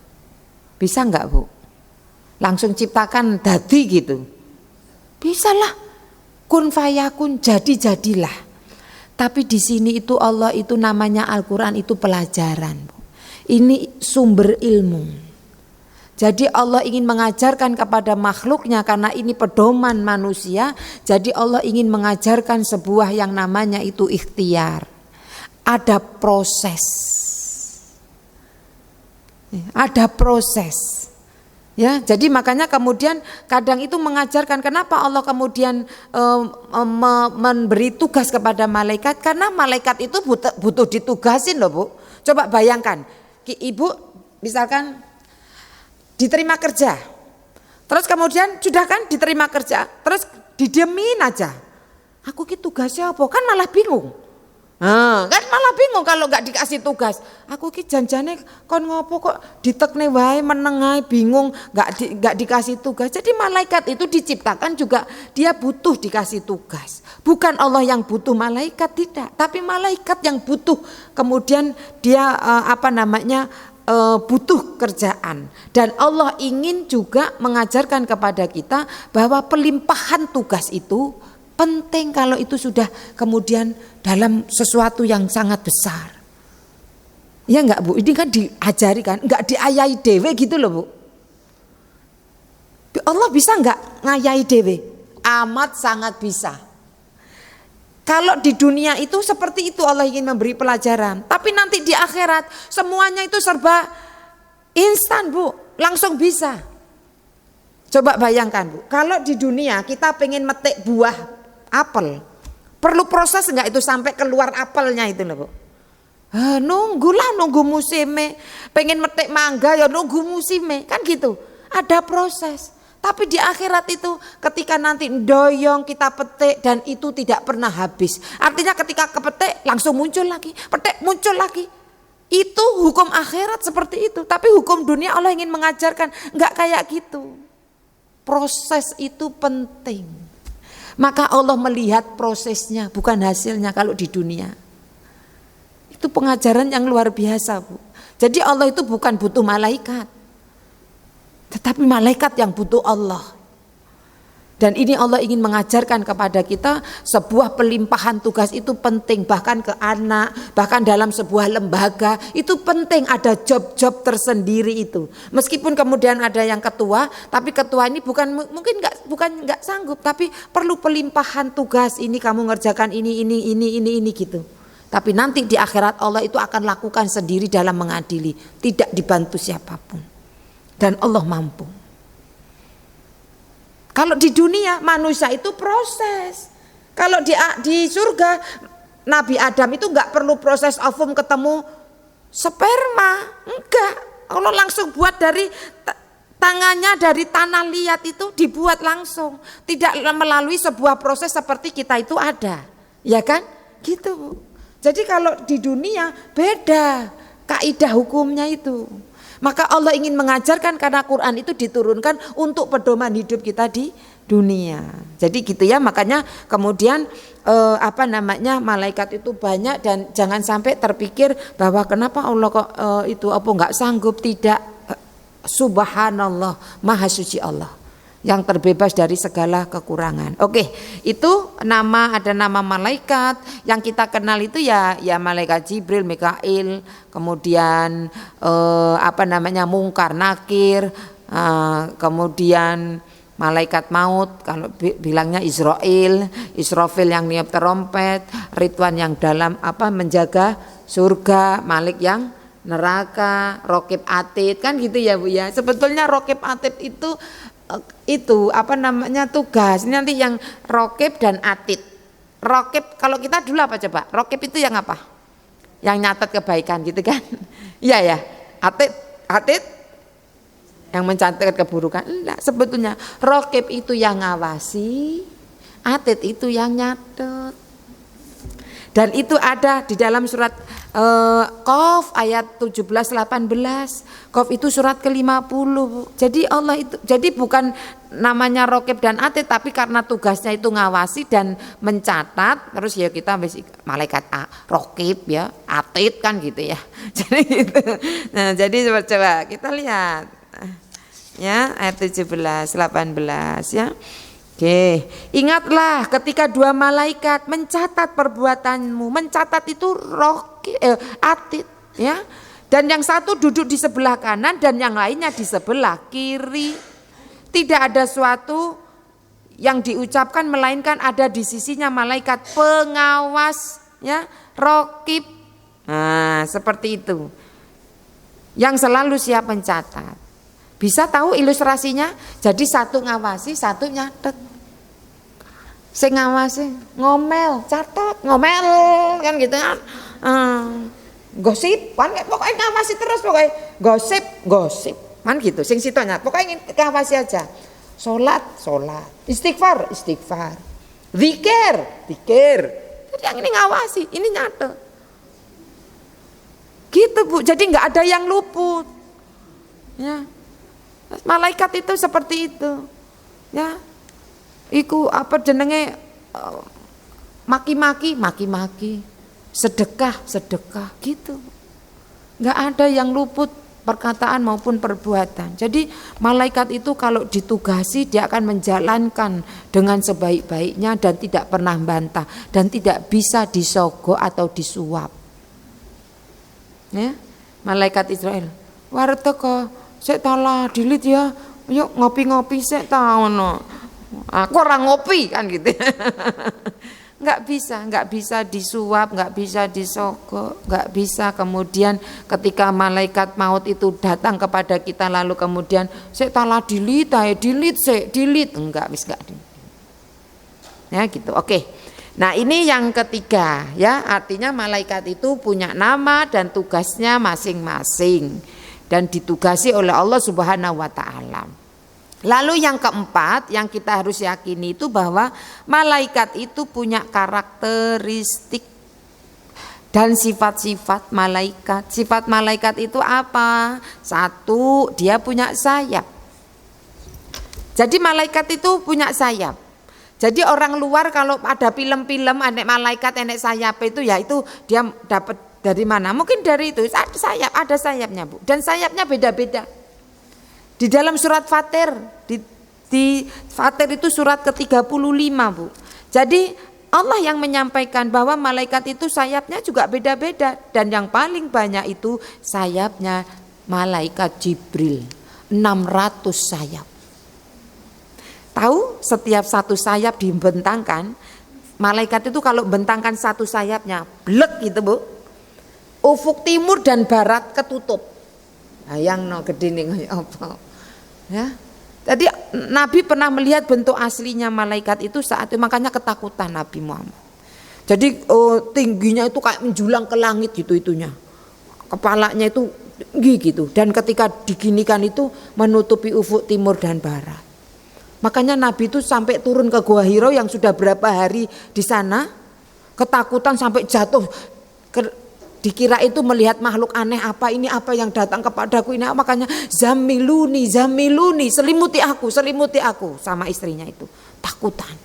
Bisa nggak Bu? Langsung ciptakan dadi gitu? Bisa lah. Kun fayakun, jadi-jadilah. Tapi di sini itu Allah itu namanya Al-Quran itu pelajaran. Bu. Ini sumber ilmu. Jadi Allah ingin mengajarkan kepada makhluknya karena ini pedoman manusia. Jadi Allah ingin mengajarkan sebuah yang namanya itu ikhtiar. Ada proses. Ada proses. Ya, jadi makanya kemudian kadang itu mengajarkan kenapa Allah kemudian memberi tugas kepada malaikat, karena malaikat itu butuh ditugasin loh Bu. Coba bayangkan, Ibu misalkan diterima kerja, terus kemudian sudah kan diterima kerja, terus didiemin aja. Aku ki tugasnya apa? Kan malah bingung. Kan malah bingung kalau nggak dikasih tugas. Aku ki janjane kon ngopo kok ditekne wae menengai bingung nggak dikasih tugas. Jadi malaikat itu diciptakan juga dia butuh dikasih tugas. Bukan Allah yang butuh malaikat, tidak, tapi malaikat yang butuh. Kemudian dia butuh kerjaan. Dan Allah ingin juga mengajarkan kepada kita bahwa pelimpahan tugas itu penting kalau itu sudah kemudian dalam sesuatu yang sangat besar. Ya enggak Bu, ini kan diajari kan, enggak diayai dewe gitu loh Bu. Allah bisa enggak ngayai dewe? Amat sangat bisa. Kalau di dunia itu seperti itu Allah ingin memberi pelajaran. Tapi nanti di akhirat semuanya itu serba instan Bu, langsung bisa. Coba bayangkan Bu, kalau di dunia kita pengen metik buah apel, perlu proses enggak itu sampai keluar apelnya itu loh Bu? Nunggu musimnya. Pengen metik mangga ya nunggu musimnya, kan gitu. Ada proses. Tapi di akhirat itu ketika nanti doyong kita petik dan itu tidak pernah habis. Artinya ketika kepetik langsung muncul lagi, petik muncul lagi. Itu hukum akhirat seperti itu. Tapi hukum dunia Allah ingin mengajarkan enggak kayak gitu. Proses itu penting. Maka Allah melihat prosesnya bukan hasilnya kalau di dunia. Itu pengajaran yang luar biasa Bu. Jadi Allah itu bukan butuh malaikat, tetapi malaikat yang butuh Allah. Dan ini Allah ingin mengajarkan kepada kita sebuah pelimpahan tugas itu penting, bahkan ke anak, bahkan dalam sebuah lembaga itu penting ada job-job tersendiri itu. Meskipun kemudian ada yang ketua, tapi ketua ini bukan nggak sanggup, tapi perlu pelimpahan tugas, ini kamu ngerjakan ini gitu. Tapi nanti di akhirat Allah itu akan lakukan sendiri dalam mengadili, tidak dibantu siapapun. Dan Allah mampu. Kalau di dunia manusia itu proses. Kalau di surga Nabi Adam itu nggak perlu proses ovum ketemu sperma, enggak. Allah langsung buat dari tangannya, dari tanah liat itu dibuat langsung, tidak melalui sebuah proses seperti kita itu ada, ya kan? Gitu Bu. Jadi kalau di dunia beda kaidah hukumnya itu. Maka Allah ingin mengajarkan karena Quran itu diturunkan untuk pedoman hidup kita di dunia. Jadi gitu ya, makanya kemudian malaikat itu banyak dan jangan sampai terpikir bahwa kenapa Allah kok nggak sanggup, tidak. Subhanallah, maha suci Allah yang terbebas dari segala kekurangan. Oke, itu ada nama malaikat yang kita kenal itu ya malaikat Jibril, Mikail, kemudian Mungkar, Nakir, kemudian malaikat maut, kalau bilangnya Israfil yang niup terompet, Ridwan yang dalam menjaga surga, Malik yang neraka, Rokib Atid, kan gitu ya Bu ya. Sebetulnya Rokib Atid itu tugas. Ini nanti yang Rokib dan Atid. Rokib kalau kita dulu apa coba? Rokib itu yang apa? Yang nyatat kebaikan gitu kan? Iya ya. Atid yang mencatat keburukan. Enggak, sebetulnya Rokib itu yang ngawasi, Atid itu yang nyatat. Dan itu ada di dalam surat Qaf ayat 17-18. Qaf itu surat ke-50. Jadi Allah itu, jadi bukan namanya Raqib dan Atid, tapi karena tugasnya itu ngawasi dan mencatat. Terus ya kita malaikat Raqib ya, Atid kan gitu ya. Jadi gitu. Nah, jadi coba kita lihat ya ayat 17-18 ya. Oke, ingatlah ketika dua malaikat mencatat perbuatanmu. Mencatat itu Atid ya. Dan yang satu duduk di sebelah kanan dan yang lainnya di sebelah kiri. Tidak ada suatu yang diucapkan melainkan ada di sisinya malaikat pengawas ya, Raqib. Nah, seperti itu. Yang selalu siap mencatat. Bisa tahu ilustrasinya? Jadi satu ngawasi, satu nyatet. Sing ngawasi ngomel, catat, ngomel kan gitu kan. Gosip kan pokoknya ngawasi terus, pokoknya gosip kan gitu. Sing situ nyatet, pokoknya ngawasi aja. Salat, istighfar, zikir. Jadi yang ini ngawasi, ini nyatet. Gitu Bu, jadi nggak ada yang luput. Ya. Malaikat itu seperti itu. Ya. Iku apa jenenge maki-maki, sedekah gitu. Nggak ada yang luput perkataan maupun perbuatan. Jadi malaikat itu kalau ditugasi dia akan menjalankan dengan sebaik-baiknya dan tidak pernah bantah dan tidak bisa disogok atau disuap. Ya, malaikat Israel. Warteko, sik talah dilit ya. Yuk ngopi-ngopi sik ta ono. Aku orang ngopi kan gitu. Nggak bisa disuap, nggak bisa disogok, nggak bisa kemudian ketika malaikat maut itu datang kepada kita lalu kemudian sik talah dilit enggak ya gitu. Oke. Nah, ini yang ketiga ya, artinya malaikat itu punya nama dan tugasnya masing-masing dan ditugasi oleh Allah Subhanahu wa taala. Lalu yang keempat yang kita harus yakini itu bahwa malaikat itu punya karakteristik dan sifat-sifat malaikat. Sifat malaikat itu apa? Satu, dia punya sayap. Jadi malaikat itu punya sayap. Jadi orang luar kalau ada film-film anek malaikat anek sayap itu ya itu dia dapat dari mana? Mungkin dari itu sayap, ada sayapnya Bu. Dan sayapnya beda-beda. Di dalam surat Fatir, di Fatir itu surat ke-35 Bu. Jadi Allah yang menyampaikan bahwa malaikat itu sayapnya juga beda-beda. Dan yang paling banyak itu sayapnya malaikat Jibril, 600 sayap. Tahu setiap satu sayap dibentangkan, malaikat itu kalau bentangkan satu sayapnya, blek gitu Bu. Ufuk timur dan barat ketutup. Hayang no gede nih apa. Ya. Jadi Nabi pernah melihat bentuk aslinya malaikat itu saat itu, makanya ketakutan Nabi Muhammad. Jadi tingginya itu kayak menjulang ke langit gitu itunya. Kepalanya itu tinggi gitu dan ketika diginikan itu menutupi ufuk timur dan barat. Makanya Nabi itu sampai turun ke Gua Hiro yang sudah berapa hari di sana, ketakutan sampai jatuh, dikira itu melihat makhluk aneh apa ini apa yang datang kepadaku ini, makanya zamiluni, selimuti aku sama istrinya itu, takutan.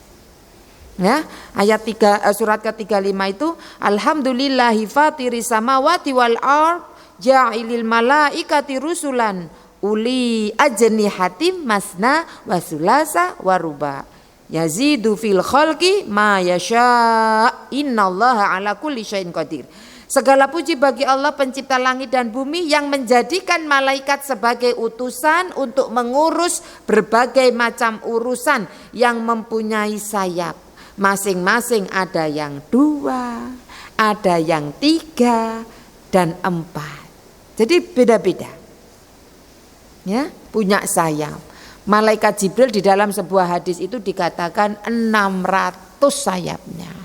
Ya, ayat 3 surat ke-35 itu alhamdulillahi fatiris samawati wal ard ja'ilil malaikati rusulan uli ajnihatim masna wa sulasa wa ruba yazidu fil khalqi ma yasha innallaha ala kulli syai'in qadir. Segala puji bagi Allah pencipta langit dan bumi yang menjadikan malaikat sebagai utusan untuk mengurus berbagai macam urusan yang mempunyai sayap. Masing-masing ada yang 2, ada yang 3 dan 4. Jadi beda-beda. Ya, punya sayap. Malaikat Jibril di dalam sebuah hadis itu dikatakan 600 sayapnya.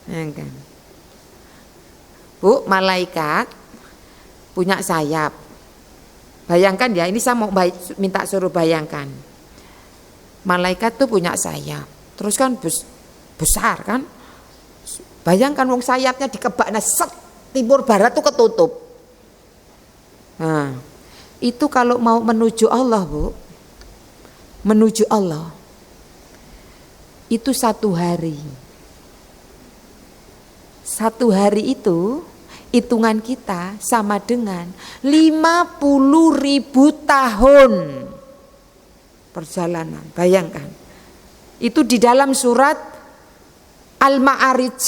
Ya kan? Bu, malaikat punya sayap. Bayangkan ya, ini saya mau minta suruh bayangkan. Malaikat tuh punya sayap. Terus kan besar kan? Bayangkan wong sayapnya dikebakna set, timur barat tuh ketutup. Nah, itu kalau mau menuju Allah, Bu. Menuju Allah. Itu 1 hari. 1 hari itu hitungan kita sama dengan 50.000 tahun perjalanan. Bayangkan. Itu di dalam surat Al-Ma'arij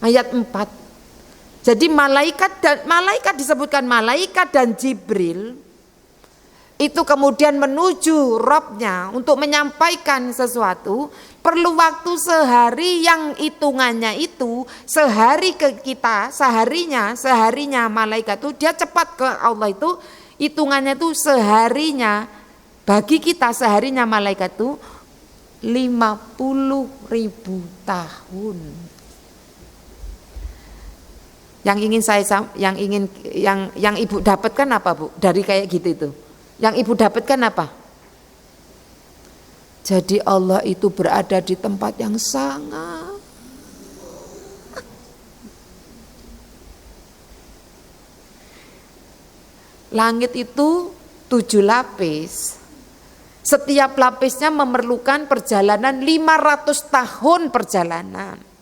ayat 4. Jadi malaikat disebutkan malaikat dan Jibril itu kemudian menuju Robnya untuk menyampaikan sesuatu, perlu waktu sehari yang hitungannya itu sehari ke kita, seharinya malaikat itu dia cepat ke Allah itu hitungannya itu seharinya, bagi kita seharinya malaikat itu 50.000 tahun. Yang Ibu dapatkan apa, Bu? Dari kayak gitu itu. Yang Ibu dapatkan apa? Jadi Allah itu berada di tempat yang sangat langit itu 7 lapis. Setiap lapisnya memerlukan perjalanan 500 tahun perjalanan.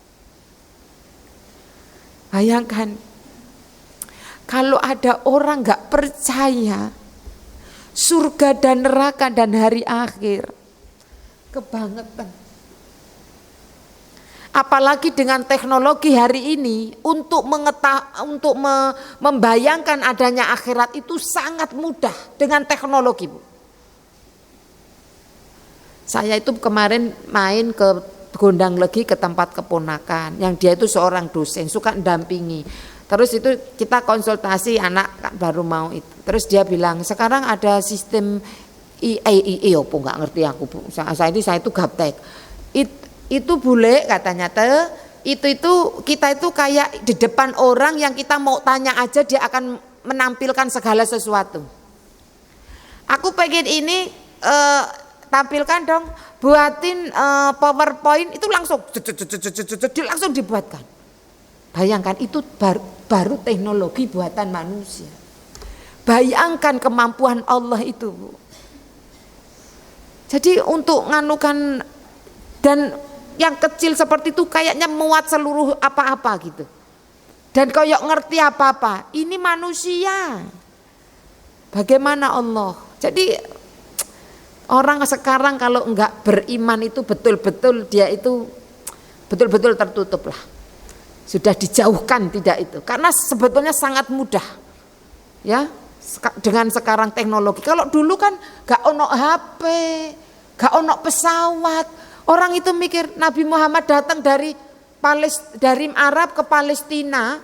Bayangkan, kalau ada orang gak percaya surga dan neraka dan hari akhir, kebangetan. Apalagi dengan teknologi hari ini, untuk membayangkan adanya akhirat itu sangat mudah dengan teknologi, Bu. Saya itu kemarin main ke Gondang Legi ke tempat keponakan, yang dia itu seorang dosen, suka mendampingi. Terus itu kita konsultasi, anak baru mau itu. Terus dia bilang, sekarang ada sistem apa nggak ngerti aku, Bu. Saya itu gaptek. Itu bule katanya itu kita itu kayak di depan orang yang kita mau tanya aja dia akan menampilkan segala sesuatu. Aku pengen ini tampilkan dong, buatin PowerPoint, itu langsung dibuatkan. Bayangkan itu baru teknologi buatan manusia. Bayangkan kemampuan Allah itu, Bu. Jadi untuk nganukan, dan yang kecil seperti itu kayaknya muat seluruh apa-apa gitu. Dan koyok ngerti apa-apa, ini manusia. Bagaimana Allah? Jadi orang sekarang kalau enggak beriman itu betul-betul dia itu betul-betul tertutup lah. Sudah dijauhkan tidak itu. Karena sebetulnya sangat mudah. Ya, dengan sekarang teknologi. Kalau dulu kan gak ono HP, gak ono pesawat. Orang itu mikir Nabi Muhammad datang dari Arab ke Palestina,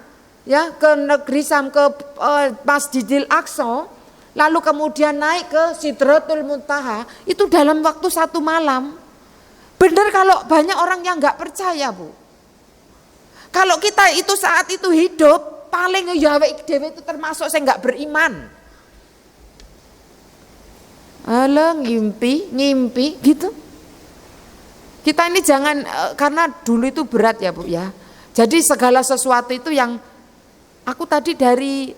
ya, ke negeri Sam, ke Masjidil Aqsa, lalu kemudian naik ke Sidratul Muntaha, itu dalam waktu 1 malam. Benar kalau banyak orang yang nggak percaya, Bu. Kalau kita itu saat itu hidup, paling Yahwe dewe itu termasuk saya nggak beriman. Alah, ngimpi gitu. Kita ini jangan, karena dulu itu berat ya, Bu ya. Jadi segala sesuatu itu yang aku tadi dari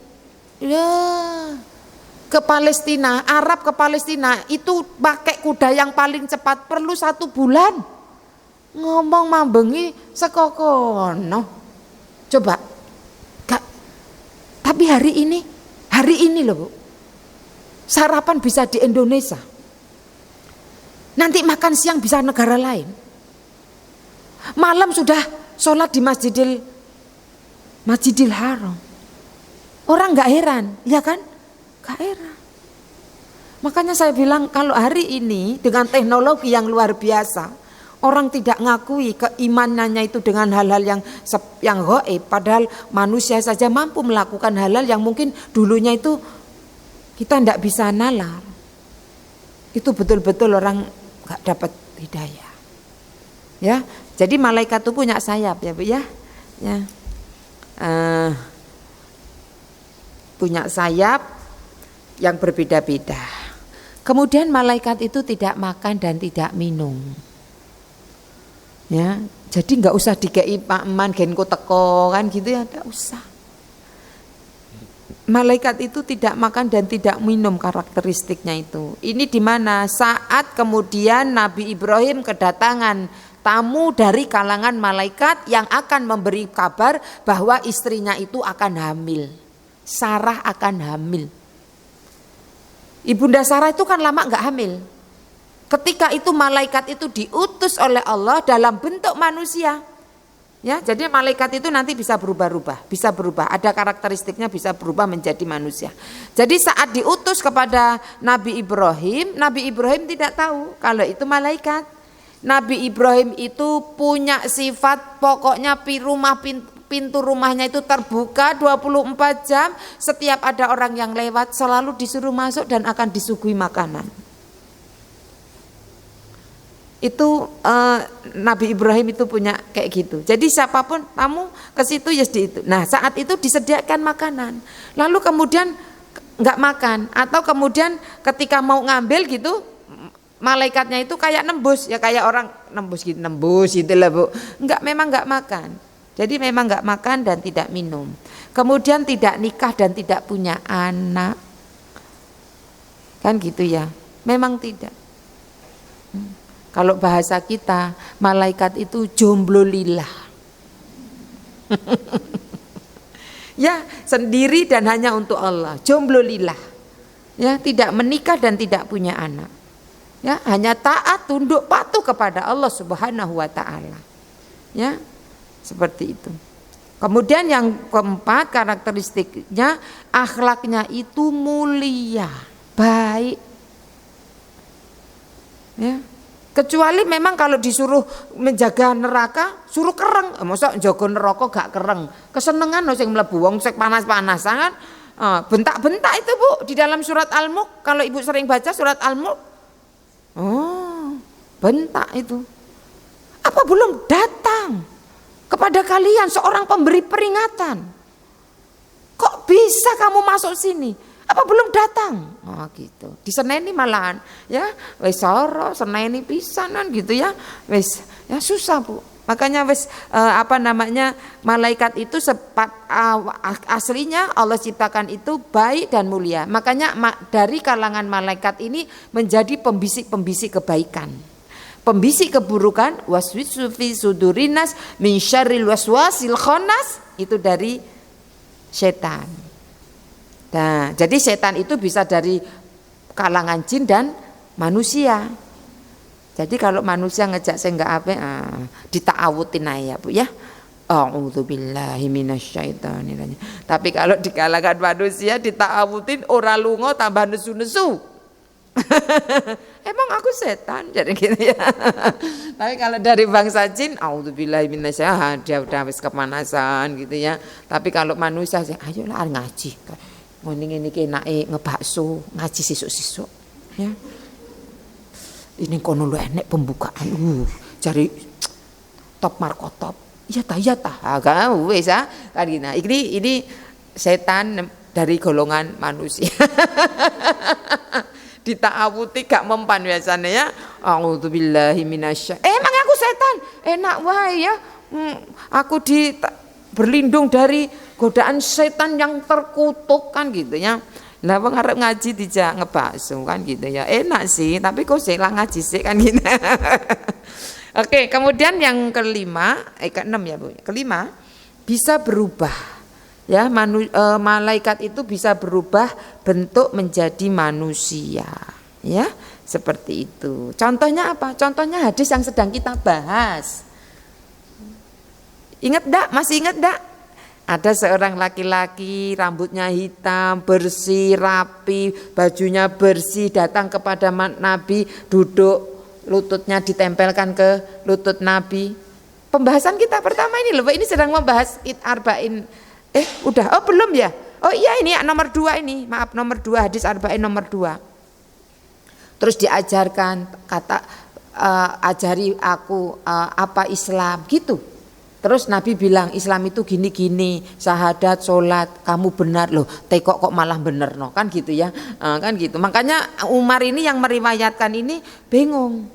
ke Palestina, Arab ke Palestina itu pakai kuda yang paling cepat perlu 1 bulan. Ngomong mambengi sekokono. Coba. Tapi hari ini loh, Bu. Sarapan bisa di Indonesia. Nanti makan siang bisa negara lain. Malam sudah sholat di Masjidil Haram. Orang gak heran, ya kan? Gak heran. Makanya saya bilang kalau hari ini dengan teknologi yang luar biasa, orang tidak ngakui keimanannya itu dengan hal-hal yang gaib, padahal manusia saja mampu melakukan hal-hal yang mungkin dulunya itu kita tidak bisa nalar. Itu betul-betul orang gak dapat hidayah. Ya, jadi malaikat itu punya sayap ya, Bu ya. Ya. Punya sayap yang berbeda-beda. Kemudian malaikat itu tidak makan dan tidak minum. Ya, jadi nggak usah dikei Pak Man genku teko kan gitu ya, nggak usah. Malaikat itu tidak makan dan tidak minum, karakteristiknya itu. Ini di mana saat kemudian Nabi Ibrahim kedatangan tamu dari kalangan malaikat yang akan memberi kabar bahwa istrinya itu akan hamil. Sarah akan hamil. Ibunda Sarah itu kan lama nggak hamil. Ketika itu malaikat itu diutus oleh Allah dalam bentuk manusia. Ya, jadi malaikat itu nanti bisa berubah-ubah, bisa berubah. Ada karakteristiknya bisa berubah menjadi manusia. Jadi saat diutus kepada Nabi Ibrahim tidak tahu kalau itu malaikat. Nabi Ibrahim itu punya sifat pokoknya pintu rumahnya itu terbuka 24 jam. Setiap ada orang yang lewat selalu disuruh masuk dan akan disuguhi makanan. Itu Nabi Ibrahim itu punya kayak gitu. Jadi siapapun tamu ke situ ya di itu. Nah saat itu disediakan makanan. Lalu kemudian nggak makan atau kemudian ketika mau ngambil gitu malaikatnya itu kayak nembus ya, kayak orang nembus gitu lah Bu. Memang nggak makan. Jadi memang nggak makan dan tidak minum. Kemudian tidak nikah dan tidak punya anak. Kan gitu ya. Memang tidak. Kalau bahasa kita, malaikat itu jomblo lillah. Ya, sendiri dan hanya untuk Allah, jomblo lillah. Ya, tidak menikah dan tidak punya anak. Ya, hanya taat, tunduk, patuh kepada Allah Subhanahu wa taala. Ya, seperti itu. Kemudian yang keempat, karakteristiknya akhlaknya itu mulia, baik. Ya. Kecuali memang kalau disuruh menjaga neraka, suruh kereng. Masa jaga neraka gak kereng. Kesenengan loh sing mlebu wong sing panas-panasan kan. Bentak-bentak itu Bu di dalam surat Al-Mulk. Kalau Ibu sering baca surat Al-Mulk. Oh, bentak itu. Apa belum datang kepada kalian seorang pemberi peringatan? Kok bisa kamu masuk sini? Apa belum datang? Oh gitu. Diseneni malahan, ya. Wis soro, seneni pisanan gitu ya. Wis ya susah Bu. Makanya wis malaikat itu aslinya Allah ciptakan itu baik dan mulia. Makanya dari kalangan malaikat ini menjadi pembisik-pembisik kebaikan. Pembisik keburukan, waswisu fi sudurinas min syarril waswasil khannas, itu dari setan. Nah, jadi setan itu bisa dari kalangan jin dan manusia. Jadi kalau manusia ngejak saya enggak apa, dita'awutin aja Bu ya. A'udzubillahi minasyaitonirrajim. Tapi kalau di kalangan manusia dita'awutin ora lunga tambah nesu-nesu. Emang aku setan jadi gitu ya. Tapi kalau dari bangsa jin, a'udzubillahi minasyaitonirrajim, dia udah wis kepanasan gitu ya. Tapi kalau manusia sih ayolah ngaji. Ngene iki enake ngebakso, ngaji sisuk-sisuk ya. Ini kono lu enek pembukaan cari top markotop. Iya tah. Agak wis kan ini setan dari golongan manusia. Dita'awuti gak mempan biasanya ya. A'udzubillahi minasya. Emang aku setan? Enak wae ya. Aku berlindung dari godaan setan yang terkutuk kan gitu ya. Lah wong arep ngaji dijak ngebakso kan gitu ya. Enak sih, tapi kok sik lah ngaji sik kan gitu. Oke, kemudian yang keenam ya Bu. Kelima, bisa berubah. Ya, malaikat itu bisa berubah bentuk menjadi manusia. Ya, seperti itu. Contohnya apa? Contohnya hadis yang sedang kita bahas. Ingat enggak? Masih ingat enggak? Ada seorang laki-laki rambutnya hitam, bersih, rapi, bajunya bersih, datang kepada Nabi, duduk, lututnya ditempelkan ke lutut Nabi. Pembahasan kita pertama ini loh, ini sedang membahas arba'in. Udah? Oh belum ya? Oh iya ini nomor 2 ini, maaf nomor 2, hadis arba'in nomor 2. Terus diajarkan, ajari aku apa Islam gitu. Terus Nabi bilang Islam itu gini-gini, syahadat, sholat, kamu benar loh, tekok kok malah bener no, kan gitu ya, kan gitu. Makanya Umar ini yang meriwayatkan ini bingung,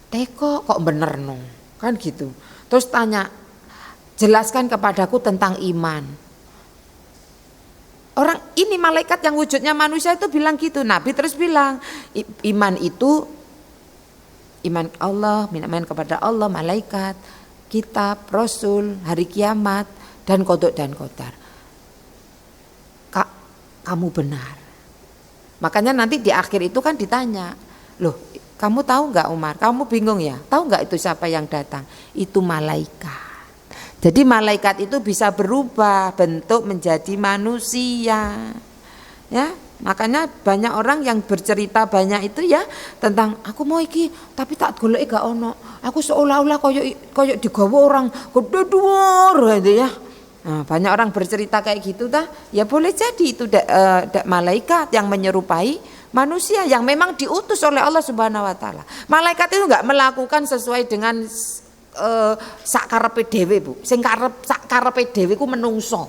tekok kok bener no, Kan gitu. Terus tanya, jelaskan kepadaku tentang iman. Orang ini malaikat yang wujudnya manusia itu bilang gitu. Nabi terus bilang, iman itu iman Allah, iman kepada Allah, malaikat, kitab, rasul, hari kiamat, dan qada dan qadar. Kak, kamu benar. Makanya nanti di akhir itu kan ditanya, loh kamu tahu nggak Umar? Kamu bingung ya? Tahu nggak itu siapa yang datang? Itu malaikat. Jadi malaikat itu bisa berubah bentuk menjadi manusia. Ya, makanya banyak orang yang bercerita banyak itu ya tentang aku mau iki tapi tak golek gak ono. Aku seolah-olah koyo digawa orang gede dhuwur gitu ya. Nah, banyak orang bercerita kayak gitu dah. Ya boleh jadi itu malaikat yang menyerupai manusia yang memang diutus oleh Allah Subhanahu wa taala. Malaikat itu enggak melakukan sesuai dengan sakarepe dhewe, Bu. Sing sakarepe dhewe ku menungso.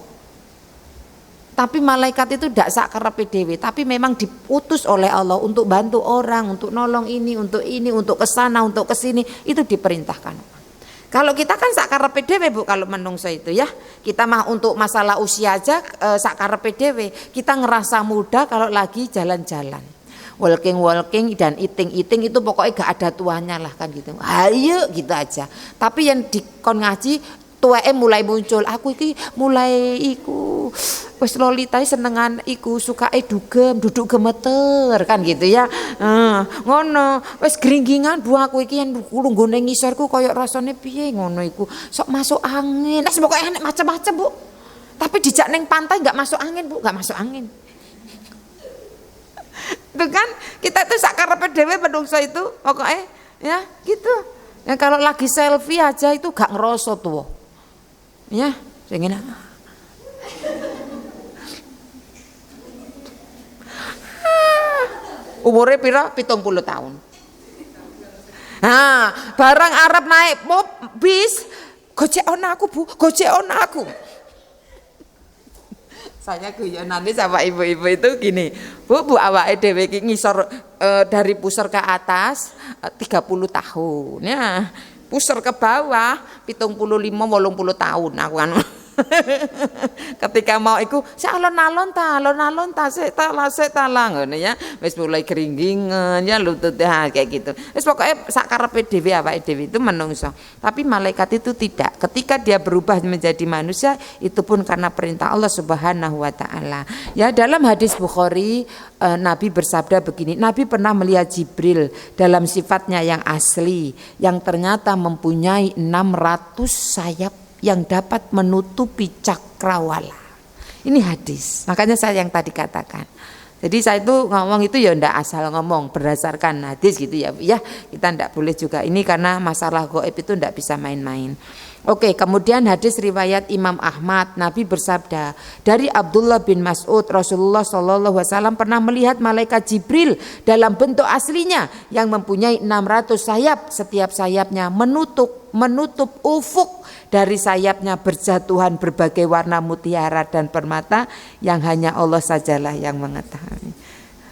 Tapi malaikat itu tidak sakarepe dhewe, tapi memang diutus oleh Allah untuk bantu orang, untuk nolong ini, untuk kesana, untuk kesini, itu diperintahkan. Kalau kita kan sakarepe dhewe, Bu, kalau menungso itu ya. Kita mah untuk masalah usia aja sakarepe dhewe. Kita ngerasa muda kalau lagi jalan-jalan. Walking dan eating itu pokoknya gak ada tuanya lah kan gitu. Ayo gitu aja. Tapi yang dikon ngaji tuweke mulai muncul. Aku iki mulai iku wis lolitae senengan iku sukae duduk gemeter kan gitu ya. Ngono, wis gringgingan Bu aku iki yen lunggone ngisorku koyo rasane piye ngono iku. Sok masuk angin. Wis pokoke enek macam-macam, Bu. Tapi dijak ning pantai enggak masuk angin, Bu, enggak masuk angin. Itu kan kita tuh sakarepe dhewe menungso itu pokoknya ya gitu. Ya kalau lagi selfie aja itu gak ngerasa tuh. Ya, sing ngene. Umure pira? 70 tahun. Nah, barang arep naik bis, gojekon aku, Bu, gojekon aku. Saya guyonane sama ibu-ibu itu gini, Bu awake dhewe iki ngisor dari pusar ke atas 30 tahun ya. Pusar ke bawah 75 80 tahun aku kan. Ketika mau iku sik alon-alon ta sik talang ngono ya. Wis mulai keringgingan ya lutut kayak gitu. Wis pokoke sak karepe dhewe awake dhewe itu menungso. Tapi malaikat itu tidak. Ketika dia berubah menjadi manusia itu pun karena perintah Allah Subhanahu wa taala. Ya dalam hadis Bukhari Nabi bersabda begini, Nabi pernah melihat Jibril dalam sifatnya yang asli yang ternyata mempunyai 600 sayap yang dapat menutupi cakrawala. Ini hadis. Makanya saya yang tadi katakan. Jadi saya itu ngomong itu ya ndak asal ngomong berdasarkan hadis gitu ya. Ya, kita ndak boleh juga ini karena masalah gaib itu ndak bisa main-main. Oke, kemudian hadis riwayat Imam Ahmad, Nabi bersabda, dari Abdullah bin Mas'ud, Rasulullah SAW pernah melihat malaikat Jibril dalam bentuk aslinya yang mempunyai 600 sayap, setiap sayapnya menutup ufuk. Dari sayapnya berjatuhan berbagai warna mutiara dan permata yang hanya Allah sajalah yang mengetahui.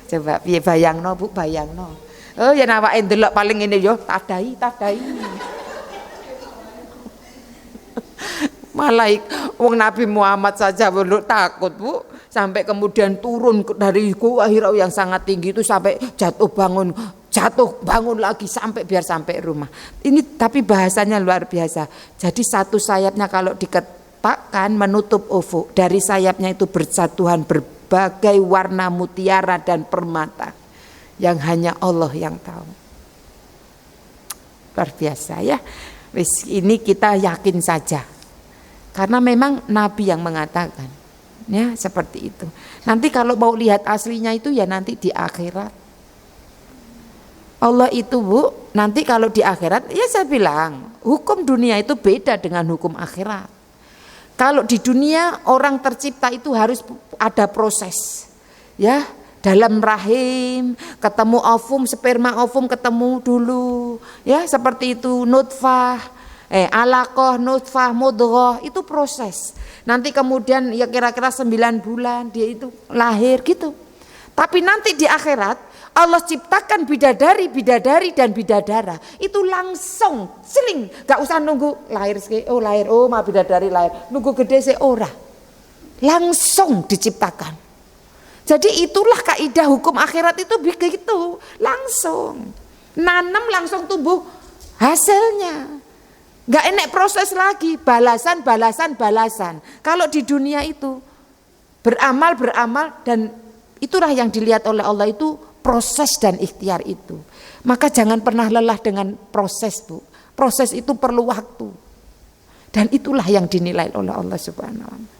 Coba piye bayangno, Bu, bayangno. Oh ya awake ndelok paling ini yo tadai. Wong Nabi Muhammad saja belum takut, Bu, sampai kemudian turun dari gua Hira yang sangat tinggi itu sampai jatuh bangun lagi biar sampai rumah. Ini tapi bahasanya luar biasa. Jadi satu sayapnya kalau diketakkan menutup ufuk, dari sayapnya itu berjatuhan berbagai warna mutiara dan permata yang hanya Allah yang tahu. Luar biasa ya. Wis ini kita yakin saja. Karena memang Nabi yang mengatakan, ya seperti itu. Nanti kalau mau lihat aslinya itu ya nanti di akhirat. Allah itu, Bu, nanti kalau di akhirat, ya saya bilang, hukum dunia itu beda dengan hukum akhirat. Kalau di dunia orang tercipta itu harus ada proses, ya dalam rahim ketemu ovum, sperma ovum ketemu dulu, ya seperti itu nutfah. Alaqah, nutfah, mudghah itu proses. Nanti kemudian ya kira-kira 9 bulan dia itu lahir gitu. Tapi nanti di akhirat Allah ciptakan bidadari dan bidadara itu langsung seling, gak usah nunggu lahir mah bidadari lahir, nunggu gede sih ora, langsung diciptakan. Jadi itulah kaidah hukum akhirat itu begitu, langsung nanam langsung tumbuh hasilnya, gak enek proses lagi, balasan. Kalau di dunia itu beramal dan itulah yang dilihat oleh Allah itu proses dan ikhtiar itu. Maka jangan pernah lelah dengan proses, Bu. Proses itu perlu waktu. Dan itulah yang dinilai oleh Allah Subhanahu wa taala.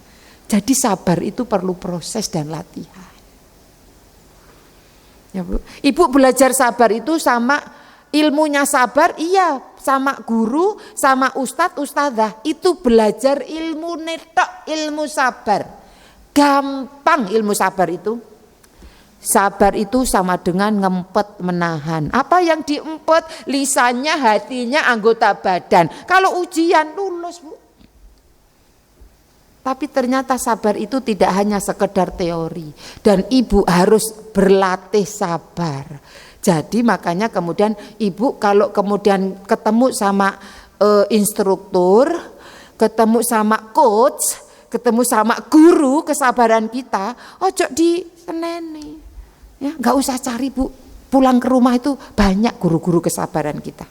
Jadi sabar itu perlu proses dan latihan. Ya, Bu. Ibu belajar sabar itu sama ilmunya sabar, iya, sama guru, sama ustadzah itu belajar ilmu netok, ilmu sabar. Gampang ilmu sabar itu. Sabar itu sama dengan ngempet menahan. Apa yang diempet? Lisannya, hatinya, anggota badan. Kalau ujian lulus, Bu. Tapi ternyata sabar itu tidak hanya sekedar teori. Dan ibu harus berlatih sabar. Jadi makanya kemudian ibu kalau kemudian ketemu sama instruktur, ketemu sama coach, ketemu sama guru kesabaran kita, ojo diseneni. Ya, nggak usah cari, Bu. Pulang ke rumah itu banyak guru-guru kesabaran kita.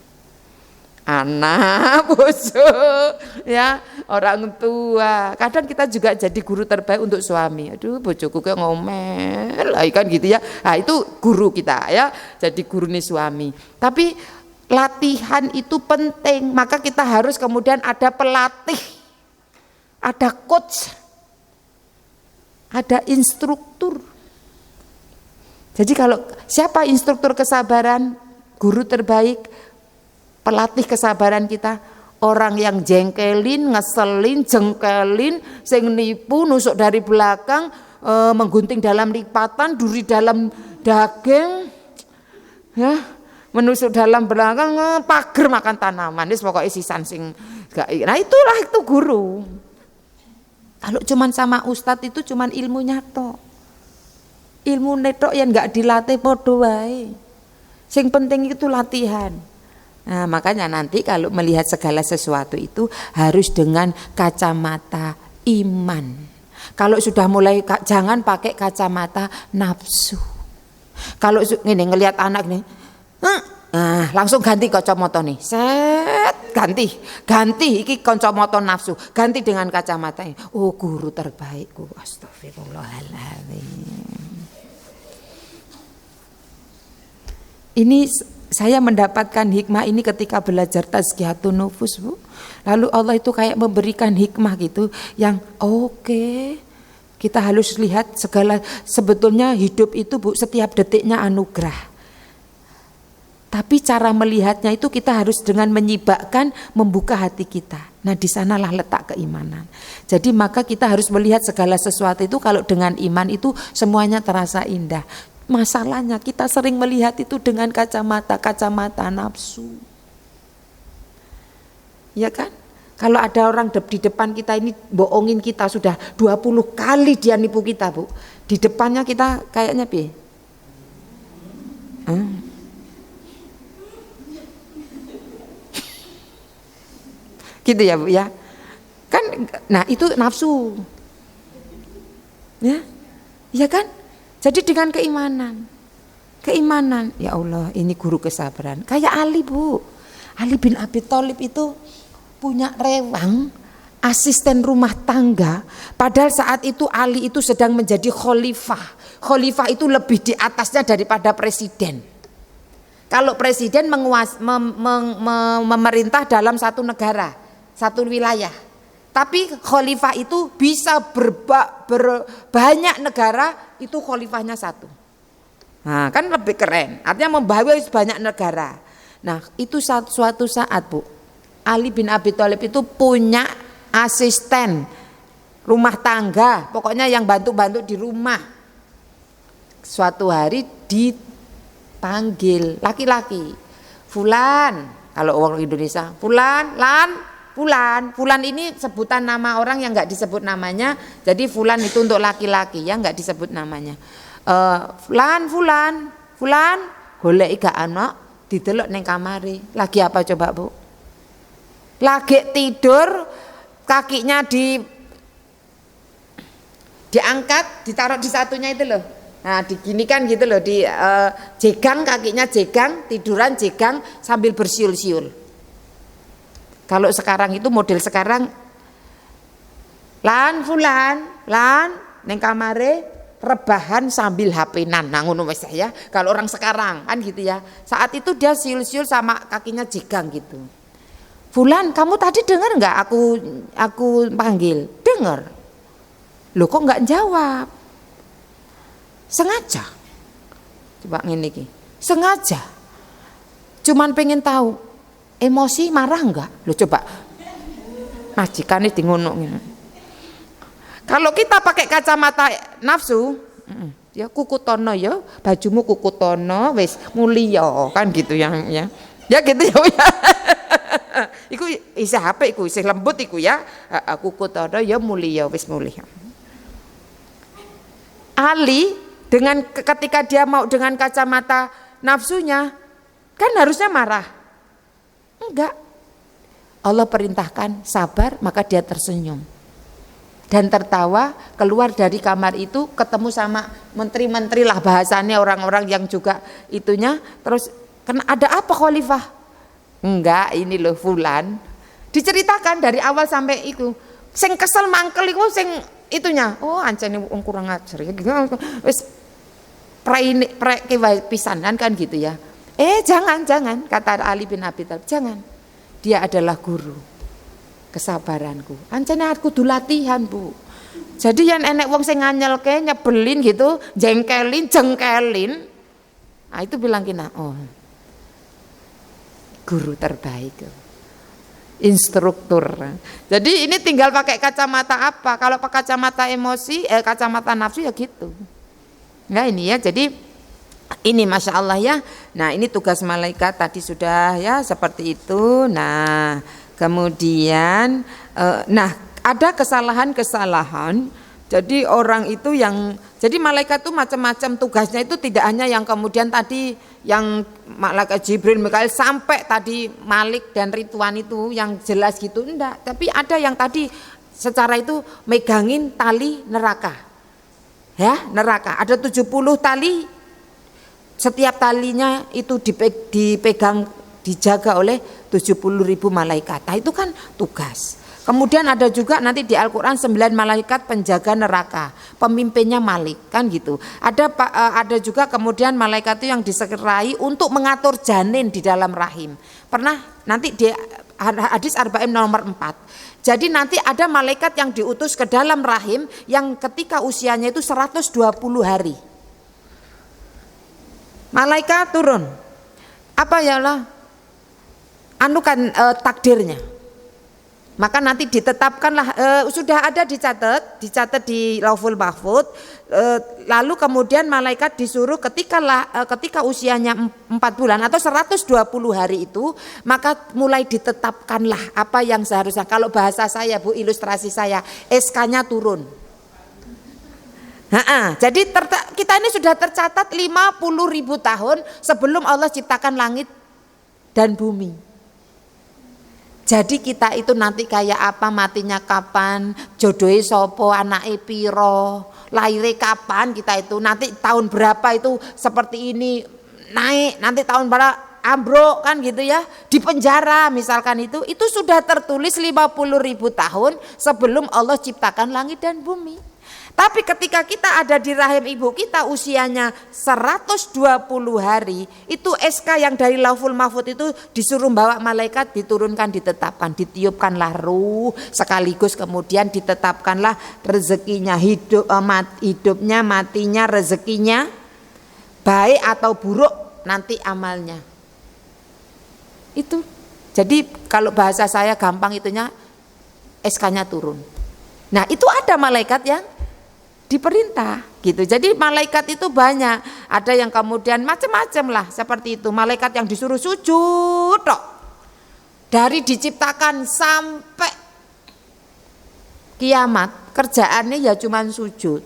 Anak, bojo, ya, orang tua. Kadang kita juga jadi guru terbaik untuk suami. Aduh, bojoku kayak ngomel, lah kan gitu ya. Nah, itu guru kita ya. Jadi guru nih suami. Tapi latihan itu penting. Maka kita harus kemudian ada pelatih, ada coach, ada instruktur. Jadi kalau siapa instruktur kesabaran, guru terbaik, pelatih kesabaran kita, orang yang jengkelin, ngeselin, jengkelin, sing nipu, nusuk dari belakang, menggunting dalam lipatan, duri dalam daging, ya, menusuk dalam belakang, pager makan tanaman, ini pokoknya sisan sing gak. Nah itulah itu guru. Kalau cuman sama ustadz itu cuman ilmunya tok. Ilmu netok yang enggak dilatih podo wae. Sing penting itu latihan. Nah, makanya nanti kalau melihat segala sesuatu itu harus dengan kacamata iman. Kalau sudah mulai jangan pakai kacamata nafsu. Kalau ini ngelihat anak nih, langsung ganti kacamata nih. Set, ganti iki kacamata nafsu, ganti dengan kacamata. Oh, guru terbaikku. Astagfirullahaladzim. Ini saya mendapatkan hikmah ini ketika belajar tazkiyatun nufus, Bu. Lalu Allah itu kayak memberikan hikmah gitu yang oke. Kita harus lihat segala, sebetulnya hidup itu, Bu, setiap detiknya anugerah. Tapi cara melihatnya itu kita harus dengan menyibakkan, membuka hati kita. Nah, di sanalah letak keimanan. Jadi maka kita harus melihat segala sesuatu itu kalau dengan iman itu semuanya terasa indah. Masalahnya kita sering melihat itu dengan kacamata nafsu. Ya kan? Kalau ada orang di depan kita ini bohongin kita sudah 20 kali dia nipu kita, Bu. Di depannya kita kayaknya piye? Gitu ya, Bu ya. Kan nah itu nafsu. Ya. Ya kan? Jadi dengan keimanan, ya Allah ini guru kesabaran. Kayak Ali, Bu. Ali bin Abi Thalib itu punya rewang asisten rumah tangga. Padahal saat itu Ali itu sedang menjadi khalifah. Khalifah itu lebih di atasnya daripada presiden. Kalau presiden memerintah dalam satu negara, satu wilayah. Tapi khalifah itu bisa banyak negara, itu khalifahnya satu. Nah, kan lebih keren. Artinya membawa banyak negara. Nah, itu suatu saat, Bu, Ali bin Abi Thalib itu punya asisten rumah tangga, pokoknya yang bantu-bantu di rumah. Suatu hari dipanggil laki-laki, Fulan, kalau orang Indonesia, Fulan ini sebutan nama orang yang nggak disebut namanya, jadi Fulan itu untuk laki-laki ya nggak disebut namanya. Fulan, Fulan, goleki gak ana, didelok ning kamare. Lagi apa coba, Bu? Lagi tidur, kakinya diangkat, ditaruh di satunya itu loh. Nah, diginikan gitu loh, di jegang, kakinya jegang, tiduran jegang sambil bersiul-siul. Kalau sekarang itu model sekarang, lan fulan, lan neng kamare rebahan sambil HP-nan. Nah, ngono wis ya. Kalau orang sekarang kan gitu ya. Saat itu dia siul-siul sama kakinya jegang gitu. Fulan, kamu tadi dengar nggak aku panggil? Dengar. Loh kok nggak jawab? Sengaja. Coba ngene iki. Sengaja. Cuman pengen tahu emosi marah enggak? Loh coba. Majikane di ngono. Kalau kita pakai kacamata nafsu, ya kukutono ya, bajumu kukutono wis mulia kan gitu ya. Ya gitu ya. Iku isih apik iku, isih lembut iku ya. Kukutono ya mulia wis mulia. Ali dengan ketika dia mau dengan kacamata nafsunya kan harusnya marah. Enggak. Allah perintahkan sabar, maka dia tersenyum. Dan tertawa, keluar dari kamar itu ketemu sama menteri-menteri lah bahasanya, orang-orang yang juga itunya. Terus kena ada apa khalifah? Enggak, ini loh fulan. Diceritakan dari awal sampai itu. Sing kesel mangkel iku sing itunya. Oh, ancene wong kurang ajar ya. Wis prek pisanan kan gitu ya. Jangan, kata Ali bin Abi Thalib, jangan. Dia adalah guru kesabaranku. Ancene aku kudu latihan, Bu. Jadi yang enek wong sing nganyelke, nyebelin gitu, jengkelin. Nah, itu bilang kena, oh. Guru terbaik. Instruktur. Jadi ini tinggal pakai kacamata apa? Kalau pakai kacamata emosi, kacamata nafsu ya gitu. Nah ini ya, jadi ini Masya Allah ya. Nah ini tugas malaikat tadi sudah ya seperti itu. Nah kemudian, nah ada kesalahan-kesalahan. Jadi orang itu yang, jadi malaikat itu macam-macam tugasnya itu tidak hanya yang kemudian tadi yang malaikat Jibril, Mikail sampai tadi Malik dan Ridwan itu yang jelas gitu, enggak. Tapi ada yang tadi secara itu megangin tali neraka. Ya, neraka. Ada 70 tali, setiap talinya itu dipegang, dijaga oleh 70.000 malaikat. Nah itu kan tugas. Kemudian ada juga nanti di Al-Quran 9 malaikat penjaga neraka, pemimpinnya Malik kan gitu. Ada juga kemudian malaikat itu yang diserai untuk mengatur janin di dalam rahim. Pernah nanti di hadis Arba'in nomor 4. Jadi nanti ada malaikat yang diutus ke dalam rahim yang ketika usianya itu 120 hari. Malaikat turun. Apa ya Allah? Anukan takdirnya. Maka nanti ditetapkanlah, sudah ada dicatat di Lauful Mahfuz. Lalu kemudian malaikat disuruh ketika usianya 4 bulan atau 120 hari itu, maka mulai ditetapkanlah apa yang seharusnya. Kalau bahasa saya Bu, ilustrasi saya, SK-nya turun. Jadi kita ini sudah tercatat 50.000 tahun sebelum Allah ciptakan langit dan bumi. Jadi kita itu nanti kayak apa, matinya kapan, jodohnya sopo, anake piro, lahirnya kapan, kita itu nanti tahun berapa itu seperti ini naik, nanti tahun berapa ambruk kan gitu ya, di penjara misalkan itu sudah tertulis 50.000 tahun sebelum Allah ciptakan langit dan bumi. Tapi ketika kita ada di rahim ibu kita usianya 120 hari, itu SK yang dari Lauful Mahfuz itu disuruh bawa malaikat, diturunkan, ditetapkan, ditiupkanlah ruh, sekaligus kemudian ditetapkanlah rezekinya, hidupnya, matinya, rezekinya, baik atau buruk nanti amalnya. Itu. Jadi kalau bahasa saya gampang itunya SK-nya turun. Nah, itu ada malaikat yang diperintah gitu. Jadi malaikat itu banyak. Ada yang kemudian macam-macam lah seperti itu. Malaikat yang disuruh sujud tok. Dari diciptakan sampai kiamat kerjaannya ya cuman sujud.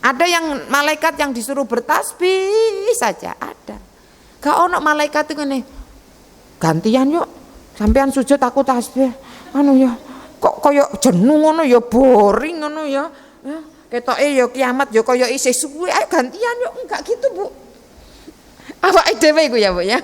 Ada yang malaikat yang disuruh bertasbih saja ada. Gak ono malaikat itu nih gantian yuk sampean sujud aku tasbih. Anu ya kok koyo jenuh ngono ya boring ngono ya. Ketoke ya kiamat ya koyo isih suwe ayo gantian yuk. Enggak gitu Bu. Awake dhewe iku ya Bu ya.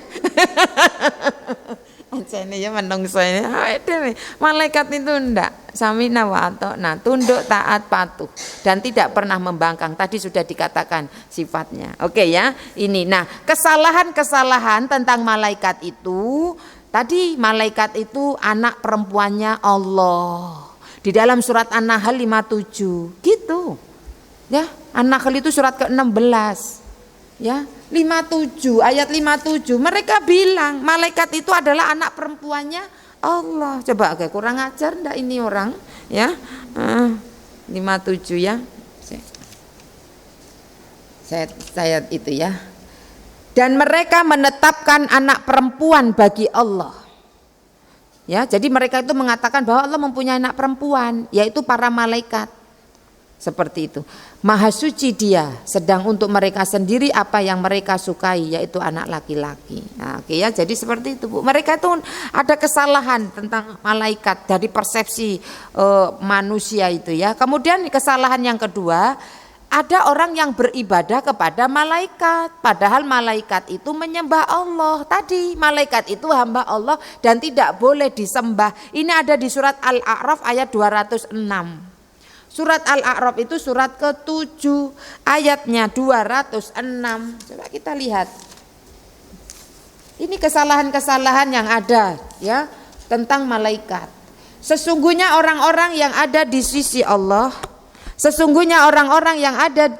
Ancene ya menungso ini awake dhewe. Malaikat itu ndak samina wa atona, tunduk taat patuh dan tidak pernah membangkang. Tadi sudah dikatakan sifatnya. Oke ya. Ini nah, kesalahan-kesalahan tentang malaikat itu tadi malaikat itu anak perempuannya Allah. Di dalam surat An-Nahl 57 gitu. Ya, An-Nahl itu surat ke-16. Ya, 57 ayat 57 mereka bilang malaikat itu adalah anak perempuannya Allah. Coba agak kurang ajar ndak ini orang ya. 57 ya. Saya itu ya. Dan mereka menetapkan anak perempuan bagi Allah. Ya, jadi mereka itu mengatakan bahwa Allah mempunyai anak perempuan, yaitu para malaikat. Seperti itu. Maha suci Dia, sedang untuk mereka sendiri apa yang mereka sukai, yaitu anak laki-laki. Nah, oke ya, jadi seperti itu Bu. Mereka itu ada kesalahan tentang malaikat dari persepsi manusia itu ya. Kemudian kesalahan yang kedua, ada orang yang beribadah kepada malaikat, padahal malaikat itu menyembah Allah. Tadi malaikat itu hamba Allah dan tidak boleh disembah. Ini ada di surat Al-A'raf ayat 206. Surat Al-A'raf itu surat ke-7 ayatnya 206. Coba kita lihat. Ini kesalahan-kesalahan yang ada ya tentang malaikat. Sesungguhnya orang-orang yang ada di sisi Allah, sesungguhnya orang-orang yang ada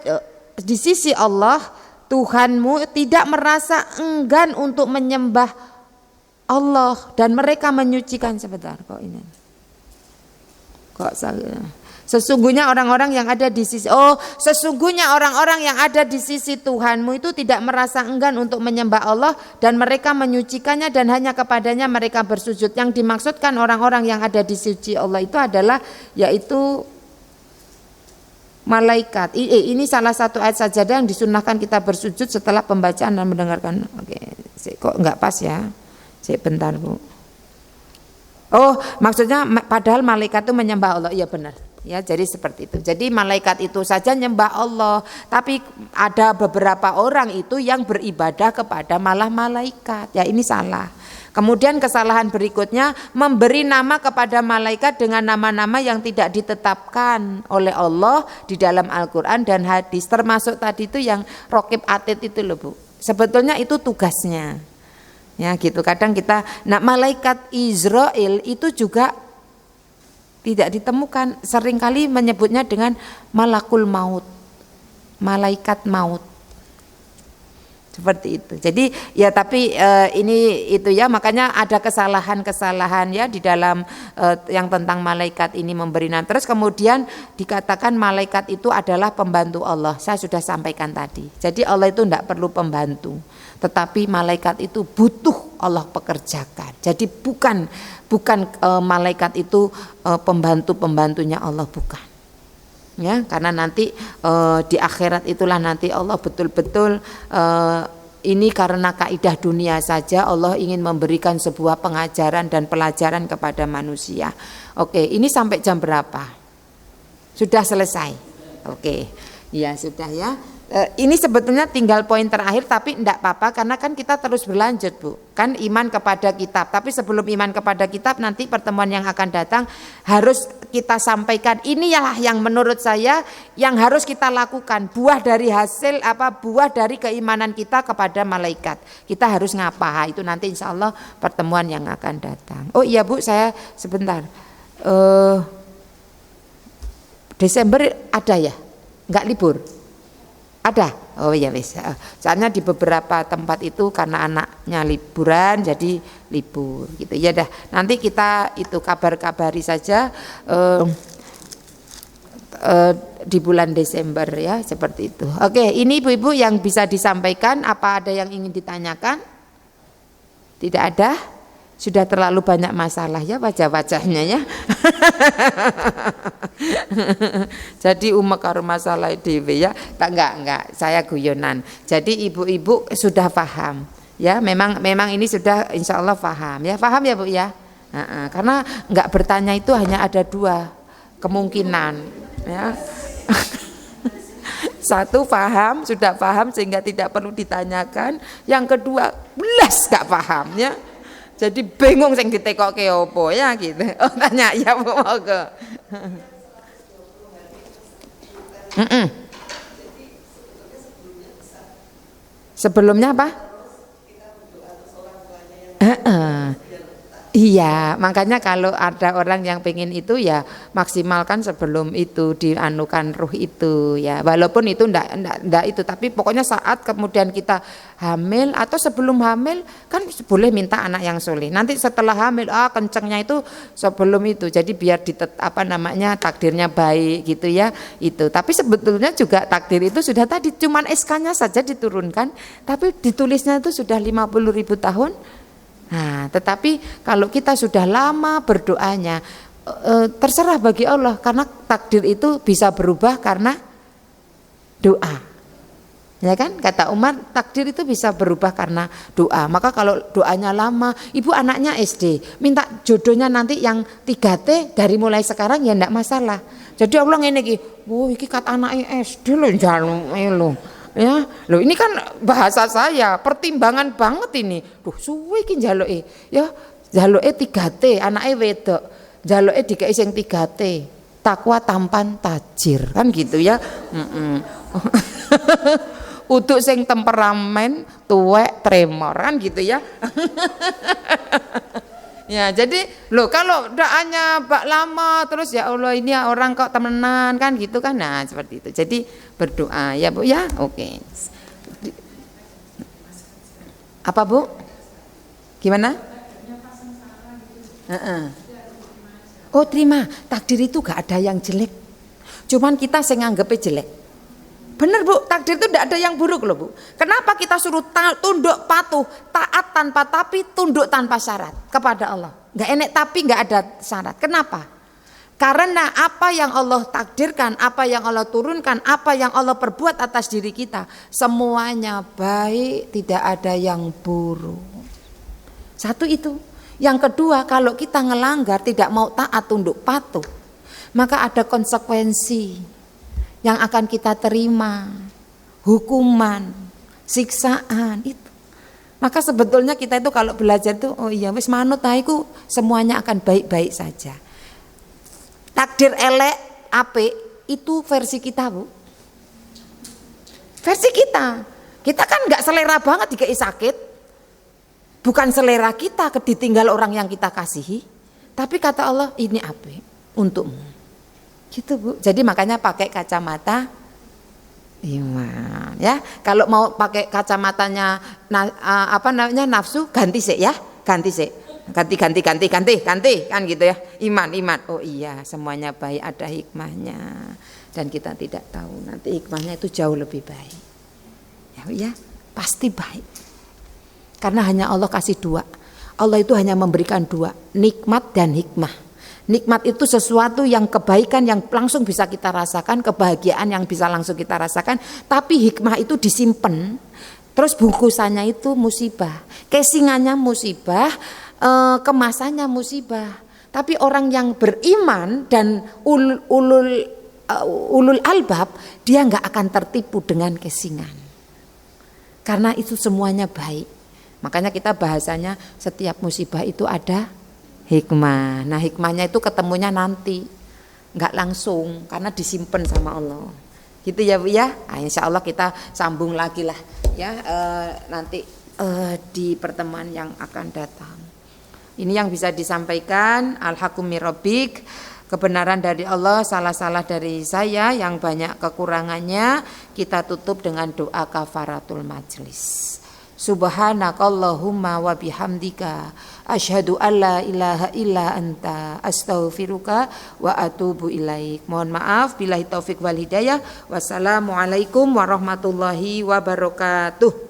di sisi Allah, Tuhanmu tidak merasa enggan untuk menyembah Allah dan mereka menyucikan sebentar kok ini. Kok saya sesungguhnya orang-orang yang ada di sisi sesungguhnya orang-orang yang ada di sisi Tuhanmu itu tidak merasa enggan untuk menyembah Allah dan mereka menyucikannya dan hanya kepadanya mereka bersujud. Yang dimaksudkan orang-orang yang ada di sisi Allah itu adalah yaitu malaikat. Ini salah satu ayat sajadah yang disunnahkan kita bersujud setelah pembacaan dan mendengarkan. Oke, kok enggak pas ya? Bentar Bu. Maksudnya padahal malaikat itu menyembah Allah. Iya benar. Ya, jadi seperti itu. Jadi malaikat itu saja nyembah Allah, tapi ada beberapa orang itu yang beribadah kepada malah malaikat. Ya, ini salah. Kemudian kesalahan berikutnya memberi nama kepada malaikat dengan nama-nama yang tidak ditetapkan oleh Allah di dalam Al-Qur'an dan hadis. Termasuk tadi itu yang Raqib Atid itu loh Bu. Sebetulnya itu tugasnya. Ya, gitu. Kadang kita malaikat Israel itu juga tidak ditemukan, seringkali menyebutnya dengan malakul maut, malaikat maut, seperti itu. Jadi ya tapi ini itu ya, makanya ada kesalahan-kesalahan ya di dalam yang tentang malaikat ini memberi nama. Terus kemudian dikatakan malaikat itu adalah pembantu Allah. Saya sudah sampaikan tadi. Jadi Allah itu tidak perlu pembantu, tetapi malaikat itu butuh Allah pekerjakan. Jadi bukan malaikat itu pembantunya Allah, bukan. Ya, karena nanti di akhirat itulah nanti Allah betul-betul ini karena kaidah dunia saja Allah ingin memberikan sebuah pengajaran dan pelajaran kepada manusia. Oke, ini sampai jam berapa? Sudah selesai. Oke. Ya, sudah ya. Ini sebetulnya tinggal poin terakhir tapi enggak apa-apa karena kan kita terus berlanjut Bu. Kan iman kepada kitab. Tapi sebelum iman kepada kitab nanti pertemuan yang akan datang harus kita sampaikan inilah yang menurut saya yang harus kita lakukan. Buah dari keimanan kita kepada malaikat. Kita harus ngapa? Itu nanti insya Allah pertemuan yang akan datang. Oh iya Bu, saya sebentar. Desember ada ya? Enggak libur? Ada? Oh iya wis. Soalnya di beberapa tempat itu karena anaknya liburan jadi libur gitu. Ya dah. Nanti kita itu kabar-kabari saja di bulan Desember ya, seperti itu. Oke, ini Ibu-ibu yang bisa disampaikan. Apa ada yang ingin ditanyakan? Tidak ada? Sudah terlalu banyak masalah ya wajah-wajahnya ya. Jadi umek karo masalah dhewe ya. Enggak, saya guyonan. Jadi ibu-ibu sudah paham ya, memang ini sudah insya Allah paham ya. Paham ya Bu ya? Karena enggak bertanya itu hanya ada dua kemungkinan ya. Satu paham, sudah paham sehingga tidak perlu ditanyakan. Yang kedua belas enggak paham ya. Jadi bingung sing ditekokke opo ya gitu. Oh tanya ya Bu monggo. Sebelumnya apa? Iya, makanya kalau ada orang yang pengen itu ya maksimalkan sebelum itu dianukan ruh itu ya. Walaupun itu ndak itu, tapi pokoknya saat kemudian kita hamil atau sebelum hamil kan boleh minta anak yang soleh. Nanti setelah hamil kencengnya itu sebelum itu. Jadi biar takdirnya baik gitu ya itu. Tapi sebetulnya juga takdir itu sudah tadi cuman SK-nya saja diturunkan, tapi ditulisnya itu sudah 50.000 tahun. Nah, tetapi kalau kita sudah lama berdoanya, terserah bagi Allah karena takdir itu bisa berubah karena doa. Ya kan? Kata Umar, takdir itu bisa berubah karena doa. Maka kalau doanya lama, ibu anaknya SD, minta jodohnya nanti yang 3T dari mulai sekarang ya enggak masalah. Jadi Allah ngene iki, iki kata anake SD lho jaluk lho. Ya, loh ini kan bahasa saya, pertimbangan banget ini. Duh, suwe iki njaluke. Ya, njaluke 3T, anake wedok. Njaluke dikeki sing 3T. Takwa, tampan, tajir. Kan gitu ya. Uduk sing temperamen, tuwek, tremor. Kan gitu ya. Ya, jadi loh kalau doanya bak lama terus ya Allah ini orang kok temenan kan gitu kan. Nah, seperti itu. Jadi berdoa ya Bu ya. Oke. Apa Bu? Gimana? Oh, terima. Takdir itu gak ada yang jelek. Cuman kita sing nganggepnya jelek. Bener Bu, takdir itu tidak ada yang buruk loh Bu. Kenapa kita suruh tunduk patuh, taat tanpa tapi, tunduk tanpa syarat kepada Allah? Gak enek tapi gak ada syarat. Kenapa? Karena apa yang Allah takdirkan, apa yang Allah turunkan, apa yang Allah perbuat atas diri kita, semuanya baik, tidak ada yang buruk. Satu itu. Yang kedua, kalau kita ngelanggar, tidak mau taat, tunduk patuh, maka ada konsekuensi yang akan kita terima, hukuman, siksaan itu. Maka sebetulnya kita itu kalau belajar itu, oh iya wis manut iku semuanya akan baik-baik saja. Takdir elek, apik itu versi kita Bu. Versi kita. Kita kan nggak selera banget dikei sakit. Bukan selera kita ditinggal orang yang kita kasihi. Tapi kata Allah ini apik untukmu. Gitu Bu. Jadi makanya pakai kacamata iman ya. Kalau mau pakai kacamatanya nafsu ganti sik ya, ganti sik. Ganti kan gitu ya. Iman. Oh iya, semuanya baik, ada hikmahnya. Dan kita tidak tahu nanti hikmahnya itu jauh lebih baik. Ya, pasti baik. Karena hanya Allah kasih dua. Allah itu hanya memberikan dua, nikmat dan hikmah. Nikmat itu sesuatu yang kebaikan yang langsung bisa kita rasakan, kebahagiaan yang bisa langsung kita rasakan, tapi hikmah itu disimpan. Terus bungkusannya itu musibah, casingannya musibah, kemasannya musibah. Tapi orang yang beriman dan ulul albab, dia nggak akan tertipu dengan casingan. Karena itu semuanya baik. Makanya kita bahasanya setiap musibah itu ada hikmah. Nah hikmahnya itu ketemunya nanti, nggak langsung karena disimpan sama Allah. Gitu ya Bu ya. Nah, insya Allah kita sambung lagi lah ya nanti di pertemuan yang akan datang. Ini yang bisa disampaikan. Al-haqqu mir rabbik, kebenaran dari Allah, salah-salah dari saya yang banyak kekurangannya. Kita tutup dengan doa kafaratul majlis. Subhanakallahumma wa bihamdika asyhadu alla ilaha illa anta astaghfiruka wa atubu ilaik. Mohon maaf billahi taufik wal hidayah. Wassalamualaikum warahmatullahi wabarakatuh.